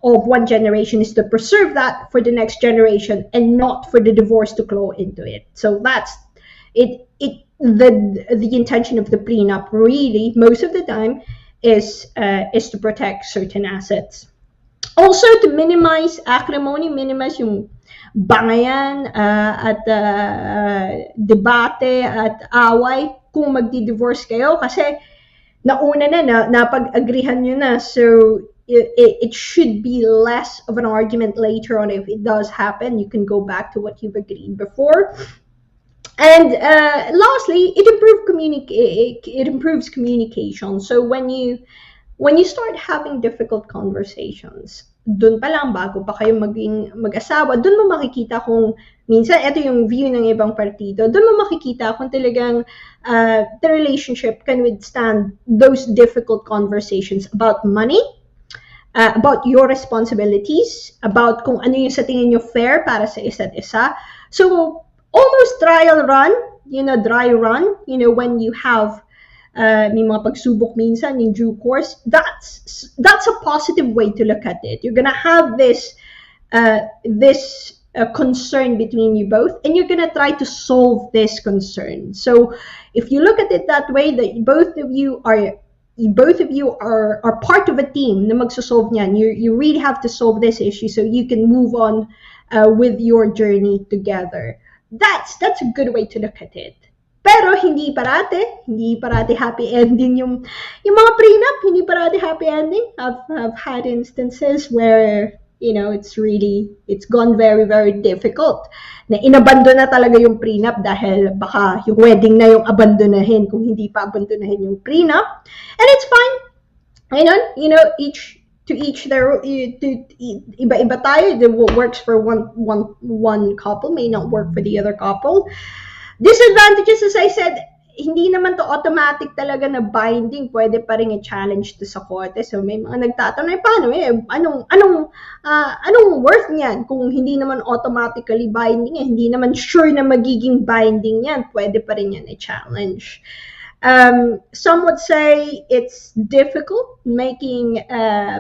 of one generation is to preserve that for the next generation and not for the divorce to claw into it. So that's it. The intention of the prenup really most of the time is to protect certain assets. Also to minimize acrimony, minimize yung bangayan at debate at away kung magdi-divorce kayo kasi nauna na napag-agrihan nyo na, so it should be less of an argument later on. If it does happen, you can go back to what you've agreed before. And lastly, it improves communication. So when you start having difficult conversations, dun pa lang bago pa kayo mag-asawa, dun mo makikita kung minsan ito yung view ng ibang partido. Dun mo makikita kung talagang the relationship can withstand those difficult conversations about money, about your responsibilities, about kung ano yung sa tingin nyo fair para sa isa't isa. So almost trial run, dry run, when you have may mga pagsubok minsan in due course, that's a positive way to look at it. You're gonna have this concern between you both, and you're gonna try to solve this concern. So if you look at it that way, that both of you are part of a team na magsosolve niyan. You really have to solve this issue so you can move on with your journey together. That's a good way to look at it. Pero hindi parate happy ending yung mga prenup, hindi parate happy ending. I've had instances where it's gone very, very difficult. Na inabandon na talaga yung prenup dahil baka yung wedding na yung abandonahin kung hindi pa abandonahin yung prenup. And it's fine. Each their iba-iba tayo. What works for one couple may not work for the other couple. Disadvantages, as I said, hindi naman to automatic talaga na binding. Pwede pa rin i-challenge to sa korte. So may mga nagtatanong, paano anong worth niyan kung hindi naman automatically binding, hindi naman sure na magiging binding yan, pwede pa rin yan i-challenge. Some would say it's difficult making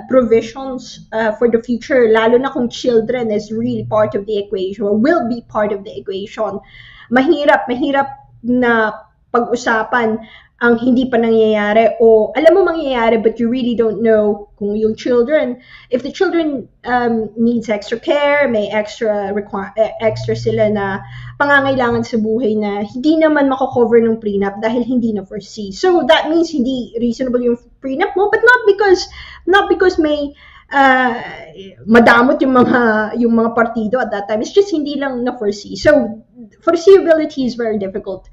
provisions for the future, lalo na kung children is really part of the equation or will be part of the equation. Mahirap na pag-usapan ang hindi pa nangyayari o alam mo mangyayari but you really don't know kung yung children, if the children needs extra care, may extra sila na pangangailangan sa buhay na hindi naman mako-cover ng prenup dahil hindi na foresee. So that means hindi reasonable yung prenup mo, but not because may madamot yung mga partido at that time. It's just hindi lang na foresee. So foreseeability is very difficult.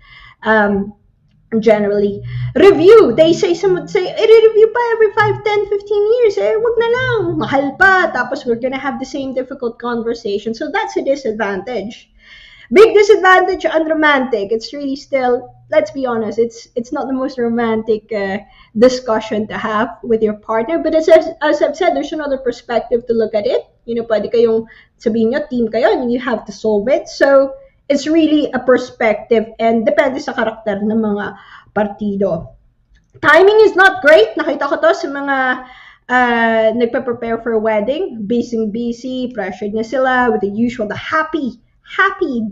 Generally. Review. Some would say, i-review pa every 5, 10, 15 years. Wag na lang. Mahal pa. Tapos we're gonna have the same difficult conversation. So that's a disadvantage. Big disadvantage, unromantic. It's really still, let's be honest, it's not the most romantic discussion to have with your partner. But as I've said, there's another perspective to look at it. Pwede kayong sabihin nyo, team kayo, and you have to solve it. So, it's really a perspective and depende sa karakter ng mga partido. Timing is not great. Nakita ko to sa mga nagpe-prepare for a wedding. Busy, pressured na sila with the usual, the happy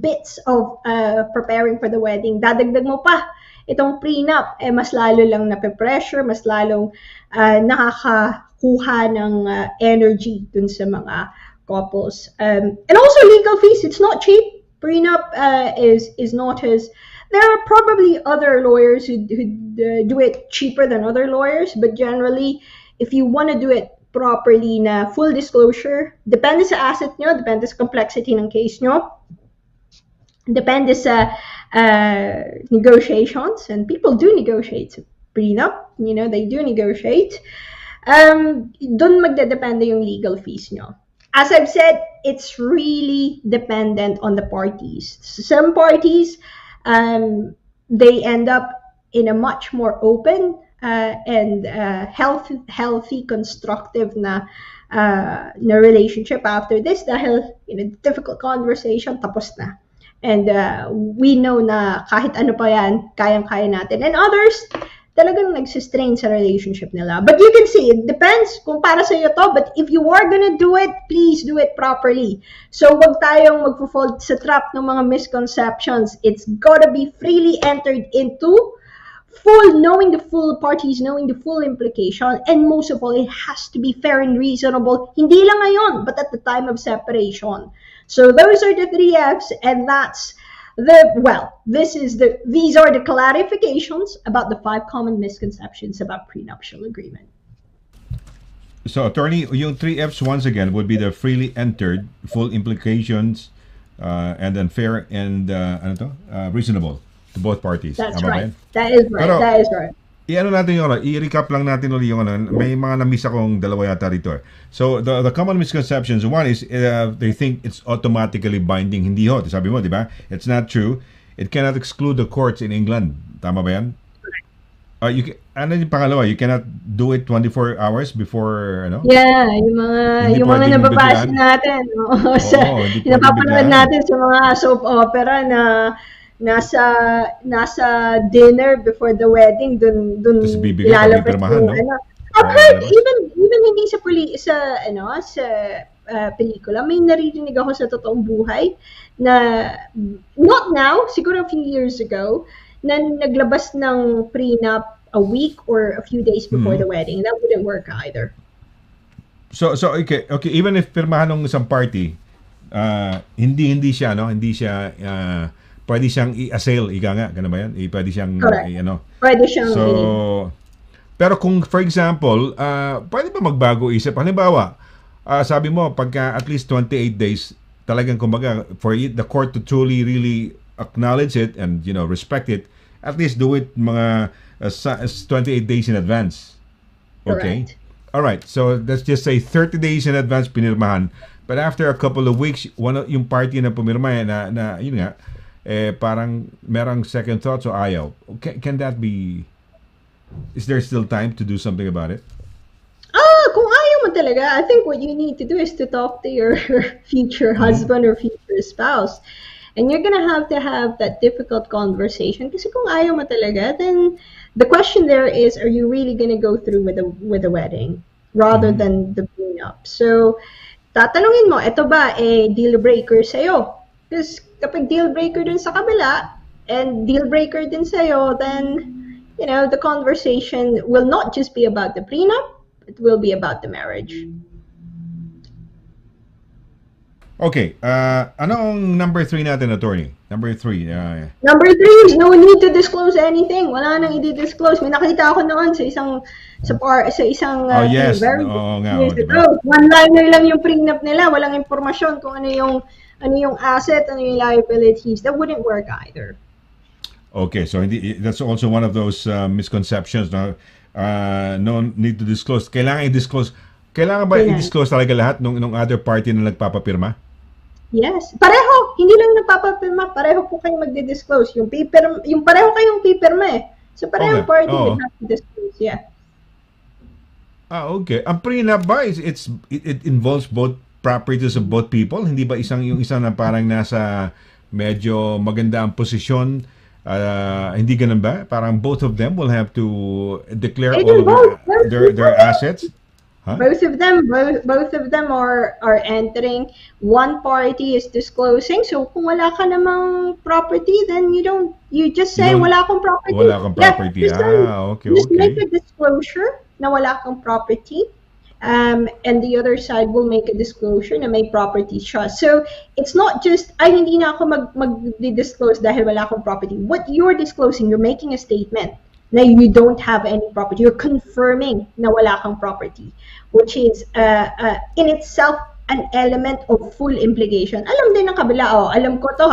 bits of preparing for the wedding. Dadagdag mo pa itong prenup, mas lalo lang nape-pressure, mas lalong nakakakuha ng energy dun sa mga couples. And also legal fees, it's not cheap. Prenup is not as, there are probably other lawyers who do it cheaper than other lawyers, but generally, if you want to do it properly na full disclosure, depende sa asset nyo, depende sa complexity ng case nyo, depende sa negotiations, and people do negotiate prenup, they do negotiate. Dun magdedepende yung legal fees nyo. As I've said, it's really dependent on the parties. Some parties, they end up in a much more open and healthy, constructive na relationship after this dahil difficult conversation, tapos na. And we know na kahit ano pa yan, kayang-kaya natin. And others, talagang nagsistrain sa relationship nila. But you can see, it depends kung para sa iyo to, but if you are gonna do it, please do it properly. So, wag tayong magpo-fall sa trap ng mga misconceptions. It's gotta be freely entered into, knowing the full parties, knowing the full implication, and most of all, it has to be fair and reasonable, hindi lang ngayon, but at the time of separation. So, those are the 3 Fs, and that's these are the clarifications about the 5 common misconceptions about prenuptial agreement. So, attorney, yung 3 Fs once again would be the freely entered, full implications, and then fair and reasonable to both parties. That's right. That is right. Pero, that is right. I-ano natin yung i-recap lang natin ulit yung may mga na-miss akong dalawa yata rito. So, the common misconceptions, one is they think it's automatically binding. Hindi ho, sabi mo, di ba? It's not true. It cannot exclude the courts in England. Tama ba yan? Ano yung pangalawa? You cannot do it 24 hours before, Yeah, yung mga nababasa natin. Napapanood natin sa mga soap opera na nasa dinner before the wedding dun ilalabas yung I've heard even hindi sa pelikula, may naririnig ako sa totoong buhay na not now, siguro a few years ago, na naglabas ng prenup a week or a few days before the wedding. That wouldn't work either. So okay, even if pirmahan ng isang party, hindi siya pwede siyang i-assail, gano'n ba yan? Pwede siyang, Pwede siyang pero kung, for example, pwede pa magbago isip. Halimbawa, sabi mo, pagka at least 28 days, talagang kumbaga, for the court to truly, really acknowledge it and, respect it, at least do it mga 28 days in advance. Okay? Correct. Alright, so let's just say 30 days in advance pinirmahan. But after a couple of weeks, yung party na pumirma na yun nga, parang merang second thoughts o ayaw. Can that be, is there still time to do something about it? Kung ayaw mo talaga, I think what you need to do is to talk to your future husband or future spouse And you're gonna have to have that difficult conversation. Kasi kung ayaw mo talaga, then the question there is, are you really gonna go through with the wedding rather than the prenup? So, tatanungin mo, ito ba deal breaker sa'yo? Because kapag deal breaker din sa kabila and deal breaker din sa'yo, then, you know, the conversation will not just be about the prenup, it will be about the marriage. Okay, ano ang number 3 natin, attorney? Number 3. Number 3 is no need to disclose anything. Wala nang i-disclose. May nakita ako noon sa isang yes. very Oo nga, years diba? ago. One-liner lang yung prenup nila. Walang impormasyon kung ano yung asset, ano yung liabilities. That wouldn't work either. Okay, so that's also one of those misconceptions. No need to disclose. Kailangan i-disclose. Kailangan ba i-disclose talaga lahat nung other party na nagpapapirma? Yes. Pareho. Hindi lang nagpapapirma. Pareho po kayo magdi-disclose. Yung pareho kayong pipirma eh. So parehong party would have to disclose. Yeah. Okay. Ang prenup ba, it involves both properties of both people? Hindi ba yung isang na parang nasa medyo maganda ang posisyon? Hindi ganun ba? Parang both of them will have to declare all of their assets? Huh? Both of them are entering. One party is disclosing. So kung wala ka namang property, then you just say wala akong property. Wala akong property. Okay. Just make a disclosure na wala akong property. And the other side will make a disclosure na may property siya. So it's not just hindi na ako mag-disclose dahil wala akong property. What you're disclosing, you're making a statement na you don't have any property. You're confirming na wala kang property, which is in itself an element of full implication. Alam din ng kabila, alam ko to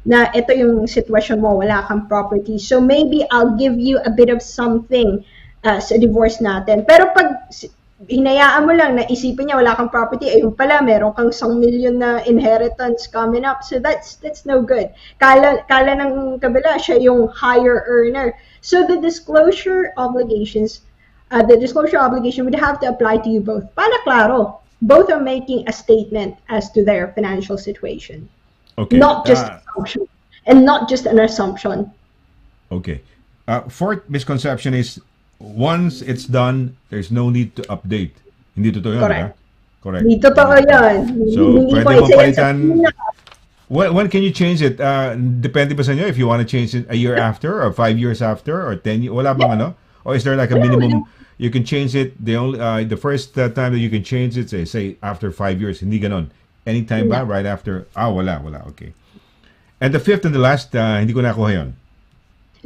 na ito yung sitwasyon mo, wala kang property. So maybe I'll give you a bit of something sa divorce natin. Pero pag hinayaan mo lang na isipin niya wala kang property, ayun pala, meron kang 1 million na inheritance coming up. So that's no good. Kala ng kabila, siya yung higher earner. So the disclosure obligation would have to apply to you both. Para klaro, both are making a statement as to their financial situation. Okay. Not just assumption. And not just an assumption. Okay. Fourth misconception is once it's done, there's no need to update. Hindi totoo yun, Correct. Diba? Correct. Hindi totoo yun. So, pwede mo palitan. When can you change it? Depende ba sa inyo if you want to change it a year after or 5 years after or 10 years? Wala bang ano? Or is there like a minimum you can change it? The first time that you can change it, say after 5 years, hindi ganon. Anytime ba? Right after? Wala. Okay. And the fifth and the last, hindi ko nakuha yun.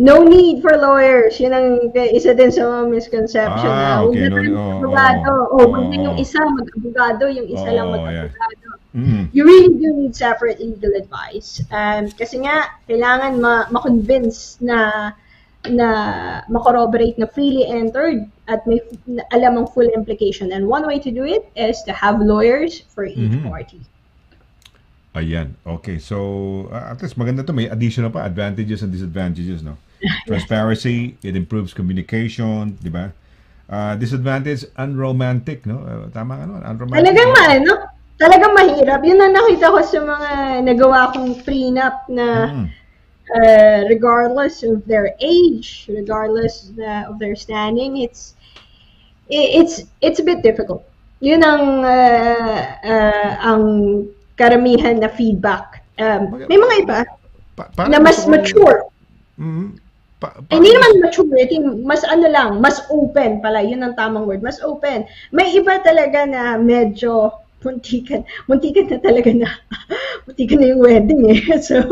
No need for lawyers. Yun ang isa din sa mga misconception. Okay. Huwag yung isa mag-abogado, yung isa lang mag-abogado. Mm-hmm. You really do need separate legal advice. Kasi nga, kailangan ma-convince na ma-corroborate na freely entered at may alam ang full implication. And one way to do it is to have lawyers for each party. Ayan. Okay. So, at least maganda to. May additional pa. Advantages and disadvantages, no? Transparency. It improves communication. Di ba? Disadvantage, unromantic, no? Tama ka, no? Unromantic. Talagang mahirap. Yun ang nakita ko sa mga nagawa kong prenup na regardless of their age, regardless of their standing, it's a bit difficult. Yun ang karamihan na feedback. May mga iba na mas mature. Hindi naman maturity, mas mas open pala. Yun ang tamang word, mas open. May iba talaga na medyo muntikan na talaga muntikan na yung wedding eh. So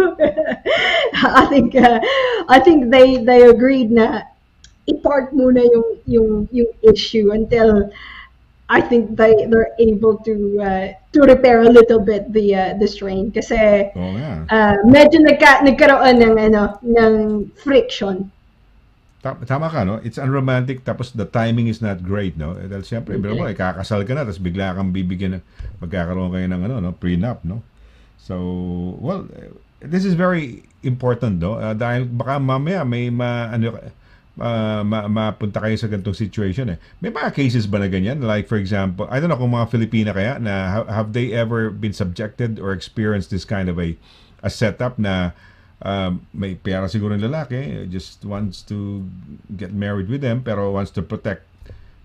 I think they agreed na i-part muna yung issue until I think they're able to repair a little bit the strain kasi medyo nagkaroon ng friction. Tama ka, no? It's unromantic tapos the timing is not great, no? Dahil siyempre, kakasal ka na tapos bigla kang bibigyan magkakaroon kayo ng prenup, no? So, well, this is very important, no? Dahil baka mamaya may mapunta kayo sa ganitong situation eh. May mga cases ba na ganyan? Like for example, I don't know kung mga Filipina kaya na have they ever been subjected or experienced this kind of a a setup na may pera siguro ng lalaki, just wants to get married with them, pero wants to protect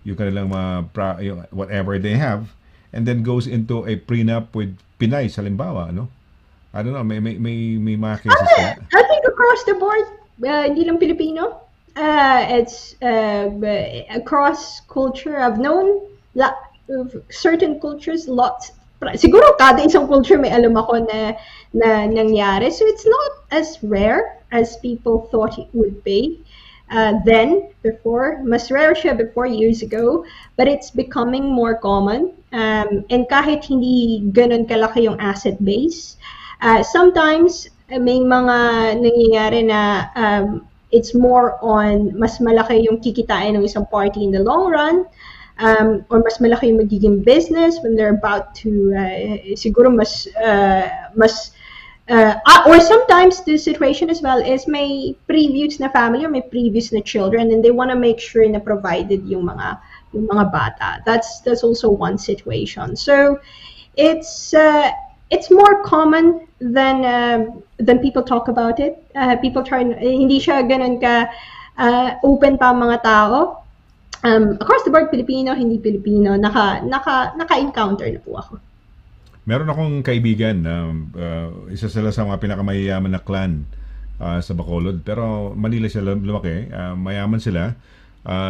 yung kanilang yung whatever they have, and then goes into a prenup with Pinay, halimbawa, ano? I don't know, may mga cases na. I think across the board, hindi lang Pilipino. It's across culture. I've known certain cultures, lots. Siguro kada isang culture may alam ako na nangyari. So it's not as rare as people thought it would be. Before, mas rare siya before years ago, but it's becoming more common. And kahit hindi ganun kalaki yung asset base, sometimes may mga nangyayari na it's more on mas malaki yung kikitain ng isang party in the long run, or mas malaki yung magiging business when they're about to siguro or sometimes the situation as well is may previous na family or may previous na children, and they want to make sure na provided yung mga bata. That's also one situation. So it's more common than people talk about it. People try, hindi siya ganun ka open pa mga tao. Across the board, Filipino, hindi Filipino, naka-encounter na po ako. Meron akong kaibigan na isa sila sa mga pinakamayayaman na clan sa Bacolod, pero Manila sila lumaki, mayaman sila.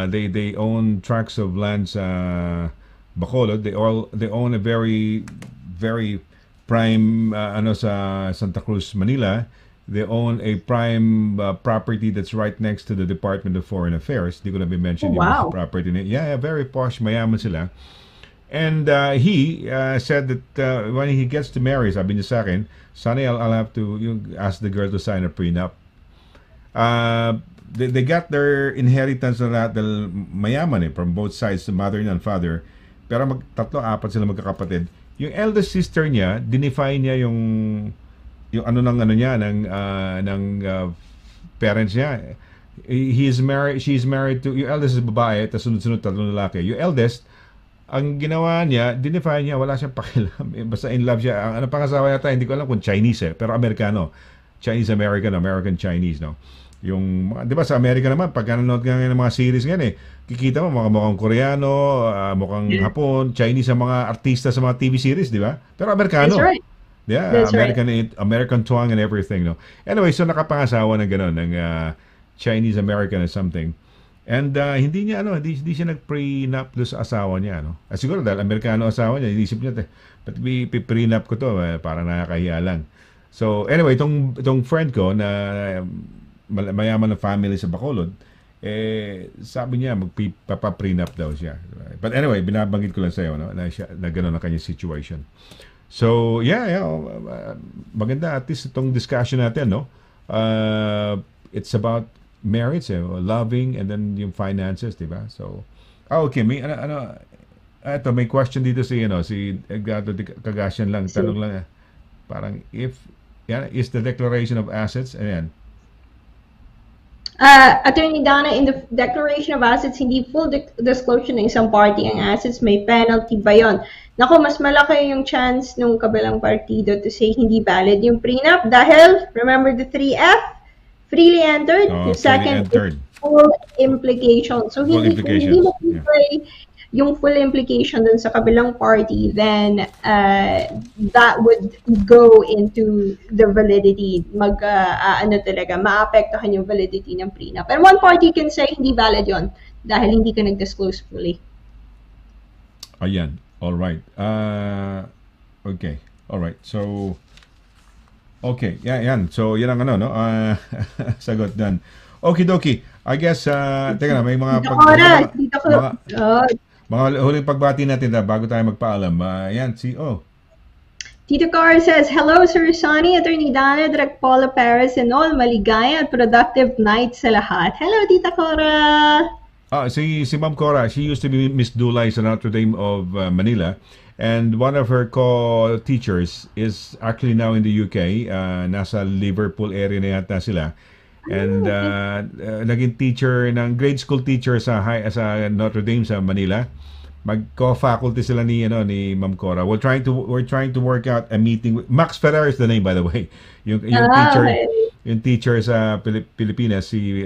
They own tracts of land sa Bacolod. They own a very prime sa Santa Cruz, Manila. They own a prime property that's right next to the Department of Foreign Affairs. Di ko na mention yung property na. Yeah, very posh, mayaman sila. And he said that when he gets to marry, sabi niya sa akin, Sonny, I'll have to ask the girl to sign a prenup. They got their inheritance na lahat dahil mayaman from both sides, the mother and father. Pero apat sila magkakapatid. Yung eldest sister niya, dinefy niya yung parents niya. She's married to, yung eldest is babae, tapos sunod-sunod tatlong lalaki. Yung eldest, ang ginawa niya, dinefy niya, wala siyang pakialam. Basta in love siya. Ang pangasawa yata, hindi ko alam kung Chinese pero Amerikano. Chinese-American, American-Chinese, no? Yung, di ba sa Amerika naman, pag nanonood ka ng mga series ngayon kikita mo mukhang Koreano, mukhang Hapon, Chinese ang mga artista sa mga TV series, di ba? Pero Amerikano. That's right. Yeah, that's American twang and everything, no? Anyway, so nakapangasawa ng gano'n, ng Chinese-American or something. And hindi siya nag-prenup doon sa asawa niya, no? Siguro dahil Amerikano asawa niya, inisip niya, but prenup ko to, parang nakakahiya lang. So, anyway, itong friend ko na mayaman na family sa Bacolod, sabi niya magpapa-prenup daw siya. But anyway, binabanggit ko lang sa'yo, no? Na gano'n ang kanyang situation. So, maganda at least itong discussion natin, no? It's about marriage, loving, and then yung finances, di ba? So, okay, may may question dito si Edgardo Cagasian lang, tanong lang, parang is the declaration of assets, ayan. Attorney Donna, in the declaration of assets, hindi full disclosure ng isang party ang assets, may penalty ba yun? Naku, mas malaki yung chance nung kabilang partido to say hindi valid yung prenup dahil, remember the 3F? Freely entered. The second is full implication. So, hindi mo play yung full implication dun sa kabilang party, then that would go into the validity. Maapektuhan yung validity ng prenup. And one party can say hindi valid yon dahil hindi ka nag-disclose fully. Ayan. All right. Okay. All right. So, okay. Yan. So, yan ang no? Sagot done. Okie-dokie. I guess, teka na, may mga mga huling pagbati natin bago tayo magpaalam. Yan, Tito Cora says, hello, Sir Sonny, Attorney Donna, Direk Paula Perez, and all. Maligaya at productive night sa lahat. Hello, Tita Cora. Si Ma'am Cora, she used to be Miss Dulay sa Notre Dame of Manila. And one of her co-teachers is actually now in the UK. Nasa Liverpool area na yata sila. And naging teacher grade school teacher sa Notre Dame sa Manila. Mag-co-faculty sila ni Ma'am Cora. We're trying to work out a meeting with Max Ferrer is the name, by the way. Yung teacher, okay. yung teacher sa Pilipinas, si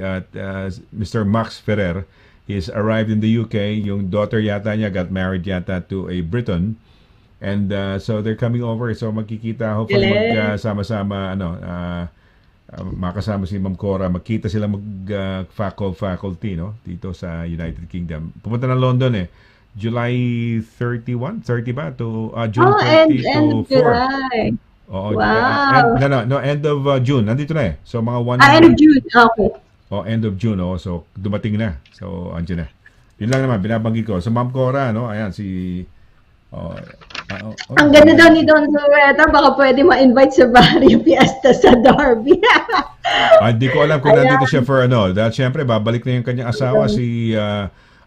Mr. Max Ferrer, he's arrived in the UK. Yung daughter yata niya got married yata to a Briton. And so they're coming over. So magkikita, hopefully magsama-sama, makasama si Ma'am Cora. Magkita sila faculty, no? Dito sa United Kingdom. Pupunta ng London July 31, 30 ba? To June 30 to 4. July. Oo, Wow. end of June. Nandito na So mga End of June. Okay. end of June. So dumating na. So andyan na. Yun lang naman, binabanggit ko. So Ma'am Cora, ayan, si... Ang ganda daw ni Don Zueta, baka pwede ma-invite sa Barrio Fiesta sa Derby. Hindi ko alam kung nandito siya for dahil syempre, babalik na yung kanyang asawa, si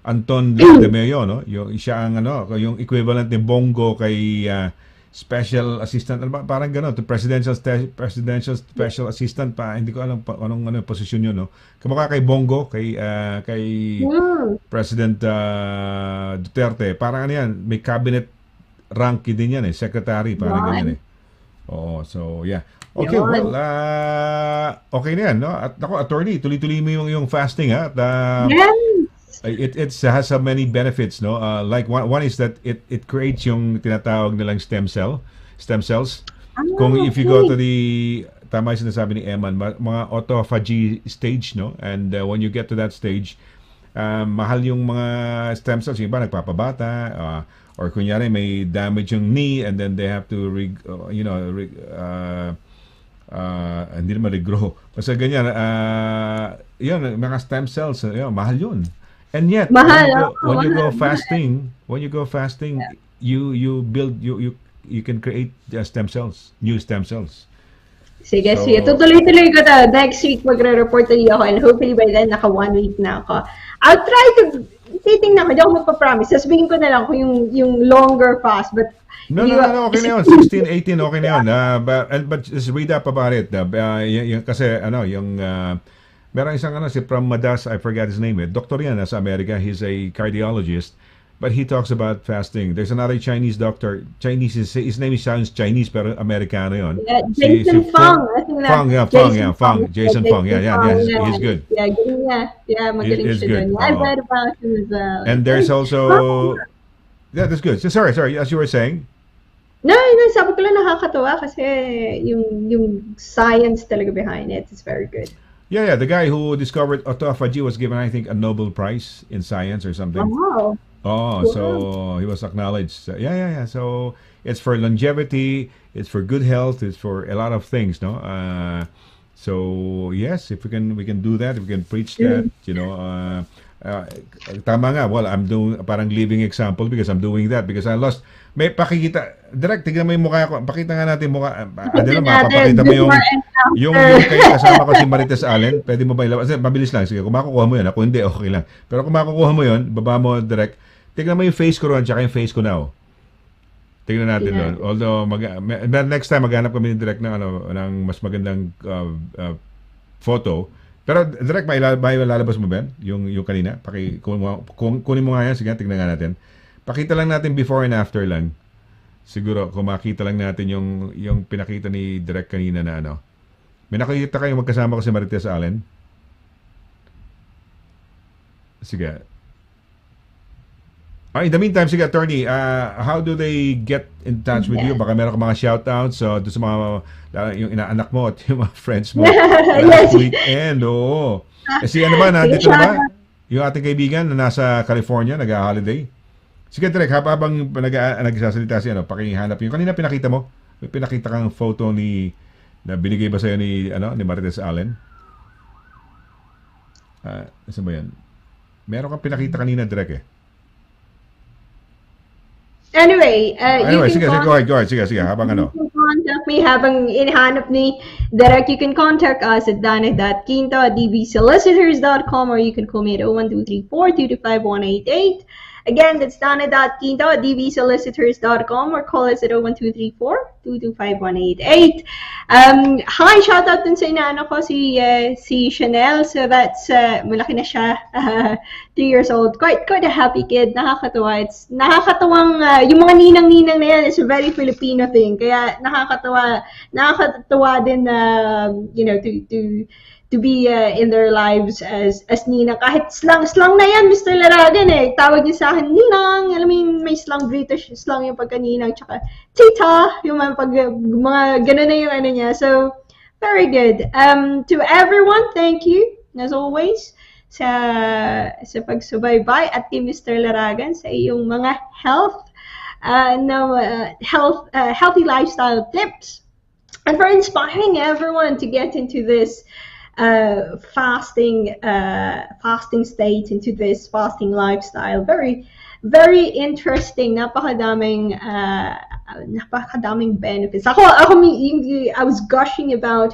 Anton de Meo, no? Siya ang yung equivalent ni Bongo kay Special Assistant, parang gano'n, to Presidential Special Assistant pa, hindi ko alam anong posisyon yun, no? Kamukha kay Bongo, kay President Duterte, parang yan, may cabinet rank din yan secretary, parang ganyan Oo, so yeah. Okay, well, okay na yan, no? At ako, attorney, tuloy-tuloy mo yung fasting, ha? At, it has so many benefits, no? Like one is that it creates yung tinatawag nilang stem cells. Kung if you go to the tama yung sinasabi ni Eman, mga autophagy stage, no? And when you get to that stage, mahal yung mga stem cells, yung iba nagpapabata, or kunyari may damage yung knee and then they have to hindi naman regrow. Basta ganyan, yun, mga stem cells, mahal yun. And yet, when you go fasting, you build you can create new stem cells. Sige. Tutuloy-tuloy ko to. Next week magre-report ulit ako and hopefully by then naka 1 week na ako. I'll try to titingnan ko. Hindi ako magpa-promise. Sasabihin ko na lang kung yung longer fast. But No, okay na yun. 16, 18, okay na yun. But just read up about it. Kasi, meron isang si Pram Madas, I forgot his name. Doktor yan sa Amerika. He's a cardiologist. But he talks about fasting. There's another Chinese doctor. His name sounds Chinese, pero Amerikano yun. Yeah, Jason Fung. Fung. Jason Fung. He's good. Yeah, magaling siya dun. I've read about him as well. And there's also... Yeah, that's good. So, sorry, as you were saying? No, sabi ko lang nakakatawa kasi yung science talaga behind it is very good. Yeah, the guy who discovered autophagy was given, I think, a Nobel Prize in science or something. Wow. Oh, so he was acknowledged. Yeah. So it's for longevity, it's for good health, it's for a lot of things, no? So yes, if we can do that, if we can preach that, tama nga. Well, I'm doing parang living example because I'm doing that because I lost. May pakikita. Direct, tignan mo yung mukha ko. Pakita nga natin mukha. Mapapakita mo yung kayo kasama ko si Marites Allen. Pwede mo ba ilabas? Mabilis lang. Sige, kung makukuha mo yun. Ako hindi, okay lang. Pero kung makukuha mo yun, baba mo direct. Tignan mo yung face ko ron, tsaka yung face ko now. Tignan natin doon. Although, next time, maghanap kami direct ng mas magandang photo. Pero direct, may lalabas mo ba yan? Yung kanina? Kunin mo nga yan. Sige, tignan nga natin. Pakita lang natin before and after lang. Siguro, kung makita lang natin yung pinakita ni Direk kanina na May nakikita kayong magkasama ko si Marites Allen? Sige. In the meantime, sige, attorney, how do they get in touch with you? Baka meron ka mga shoutouts doon sa mga yung inaanak mo at yung mga friends mo last weekend. Oo. Si nandito na ba? Yung ating kaibigan na nasa California, nag-holiday. Sige, Direk, habang nagsasalita siya, pakihanap yung kanina pinakita mo. May pinakita kang photo na binigay ba sa'yo ni Marites Allen? Saan ba yan? Meron kang pinakita kanina, Direk Anyway, sige, go ahead. Sige, habang You can contact me habang inahanap ni Derek. You can contact us at danna.quinto@dbsolicitors.com or you can call me at 01234-225-188. Again, that's Donna.Quinto at dvsolicitors.com or call us at 01234-225-188. Hi, shout out dun sa inaano ko, si Chanel. So that's, malaki na siya, 3 years old. Quite a happy kid. Nakakatawa. It's nakakatawang, yung mga ninang-ninang na yan, it's a very Filipino thing. Kaya nakakatawa din na, you know, to be in their lives as ninang. Kahit slang na yan, Mr. Laragan eh. Tawag niya sa akin, ninang. Alam mo yung may slang, British slang yung pagka-ninang. Tsaka, tita, yung mga gano'n na yung ano niya. So, very good. To everyone, thank you, as always, sa pagsubaybay at kay Mr. Laragan sa iyong mga healthy lifestyle tips. And for inspiring everyone to get into this fasting state, into this fasting lifestyle. Very, very interesting. Napakadaming benefits. I was gushing about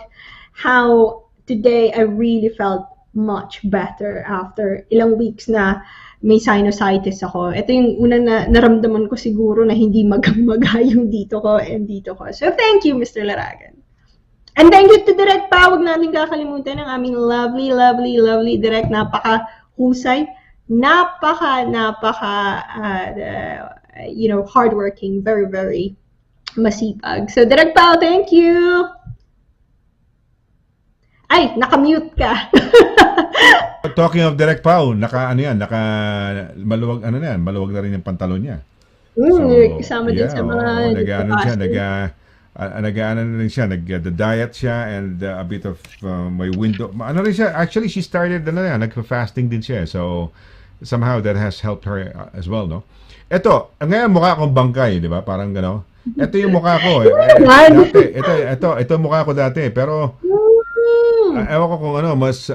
how today I really felt much better after ilang weeks na may sinusitis ako. Ito yung unang naramdaman ko siguro na hindi magang-maga yung dito ko and dito ko. So thank you, Mr. Laragan. And thank you to Direct Pa. Huwag natin kakalimutan ng aming lovely Direct. Napaka-husay. Hardworking. Very, very masipag. So, Direct Pa, thank you. Ay, nakamute ka. Talking of Direct Pao, maluwag na rin yung pantalon niya. Kasama din sa mga nag-diet siya and a bit of may window. Ano rin siya, actually she started nagfa-fasting din siya. So somehow that has helped her as well, no? Ito, ngayon mukha akong bangkay, di ba? Parang gano. Ito yung mukha ko. Ito mukha ko dati, pero ewan ko kung mas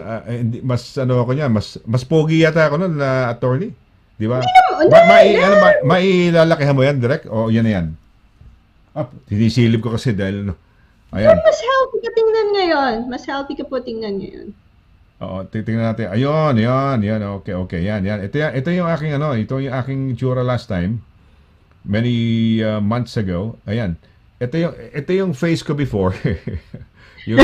ako niya, mas pogi yata ako noon na attorney. Di ba? Mailalakihan mo yan, direct? O yan na yan? Sinisilip ko kasi dahil ayan. Mas healthy ka tingnan ngayon. Mas healthy ka po tingnan ngayon. Oo, titingnan natin. Ayun, yan. Okay, yan. Ito yung aking ito yung aking itsura last time. Many months ago. Ayan. Ito yung face ko before. Yung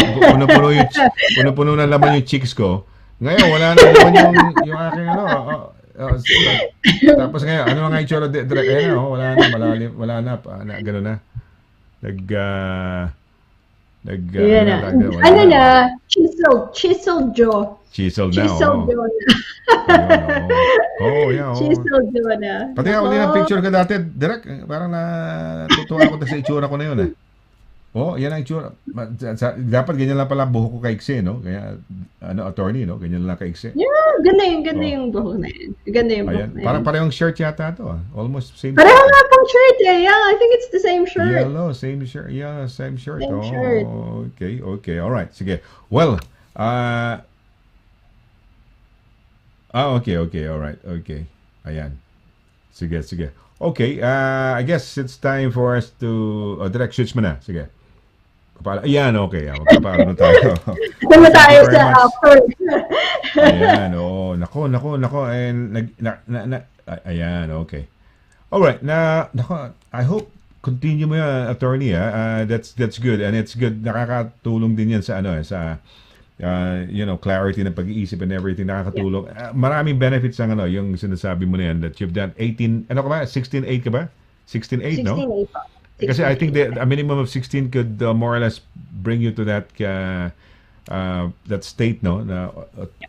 puno na laman yung cheeks ko. Ngayon wala na naman yung aking tapos ngayon, ano nga itsura direct? Ayan, wala na, malalim, wala na, gano'n na. Chiseled jaw. Chiseled na, Chiseled jaw na. Chiseled jaw na. Pati ako din ang picture ka dati, direct, parang natutuwa ako sa itsura ko na yun eh. Yan ang itsura. Dapat ganyan lang pala buhok ko kaiksi, no? Kaya, attorney, no? Ganyan lang kaiksi. Yeah, ganda yung buhok na yun. Ganda yung buhok na yun. Parang parehong shirt yata ito, Almost same. Pareho nga pang shirt eh. Yeah, I think it's the same shirt. Yellow, same shirt. Yeah, same shirt. Same shirt. Okay. All right. Sige. Well, okay. All right. Okay. Ayan. Sige. Okay, I guess it's time for us to direct shoots mo na. Sige. Ayan, okay. Magpapalo na tayo. Naman tayo sa first. Ayan, nako. And ayan, okay. Alright, I hope continue mo yan, attorney. That's good. And it's good. Nakakatulong din yan sa clarity ng pag-iisip and everything. Nakakatulong. Maraming benefits ang yung sinasabi mo na yan that you've done 18, 16-8 ka ba? 16-8, no? 16-8 pa. Kasi I think a minimum of 16 could more or less bring you to that state, no, na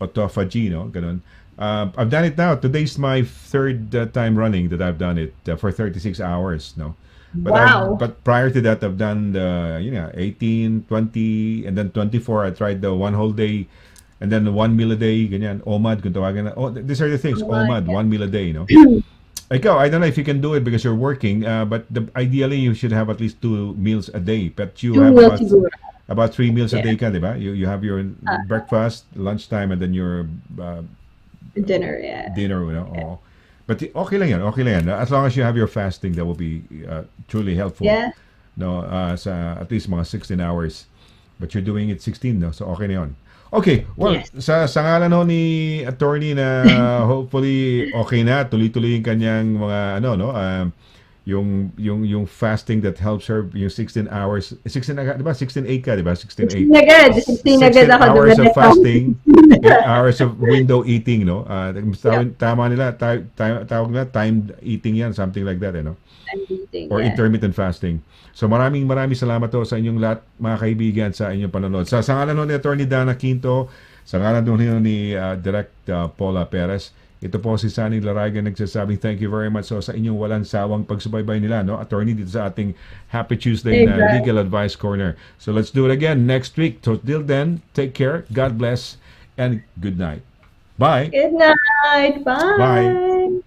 autophagy, no, ganun. I've done it now. Today's my third time running that I've done it for 36 hours, no. But prior to that, I've done 18, 20, and then 24. I tried the 1 whole day, and then 1 meal a day, ganyan. OMAD, kung tawagan na. These are the things. OMAD, 1 meal a day, no. Ikaw, I don't know if you can do it because you're working, but ideally you should have at least 2 meals a day. But you have about 3 meals a day, ka, diba? You have your breakfast, lunchtime, and then your dinner. Yeah. Dinner, But okay lang yan. As long as you have your fasting, that will be truly helpful. Yeah. No, sa at least mga 16 hours. But you're doing it 16, no? So okay na yun. Okay, well, Yes. sa ngalan ho ni attorney na hopefully okay na, tuloy-tuloy yung kanyang mga ano no, yung fasting that helps her yung 16 hours, 16 agad, di ba? 16-8 ka, di ba? 16-8. 16 agad. 16 agad 16 ako. hours of dumating. fasting, 8 hours of window eating, no? Tama nila, tawag na timed eating yan, something like that, no? I'm eating, Or yeah. intermittent fasting. So maraming salamat to sa inyong lahat, mga kaibigan, sa inyong panonood. Sa ngalan ni Attorney Dana Quinto, sa ngalan ni Direct Paula Perez, ito po si Sonny Laragan nagsasabing thank you very much so sa inyong walang sawang pagsubaybay nila, no? Attorney, dito sa ating Happy Tuesday na Exactly. Legal Advice Corner. So let's do it again next week. So till then, take care, God bless, and good night. Bye. Good night. Bye. Bye.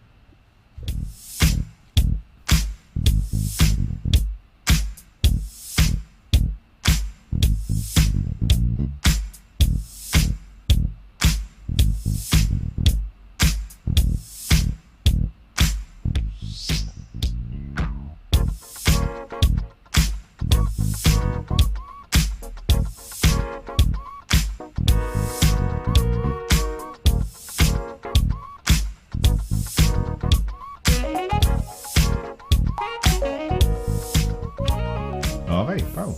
Okay, wow.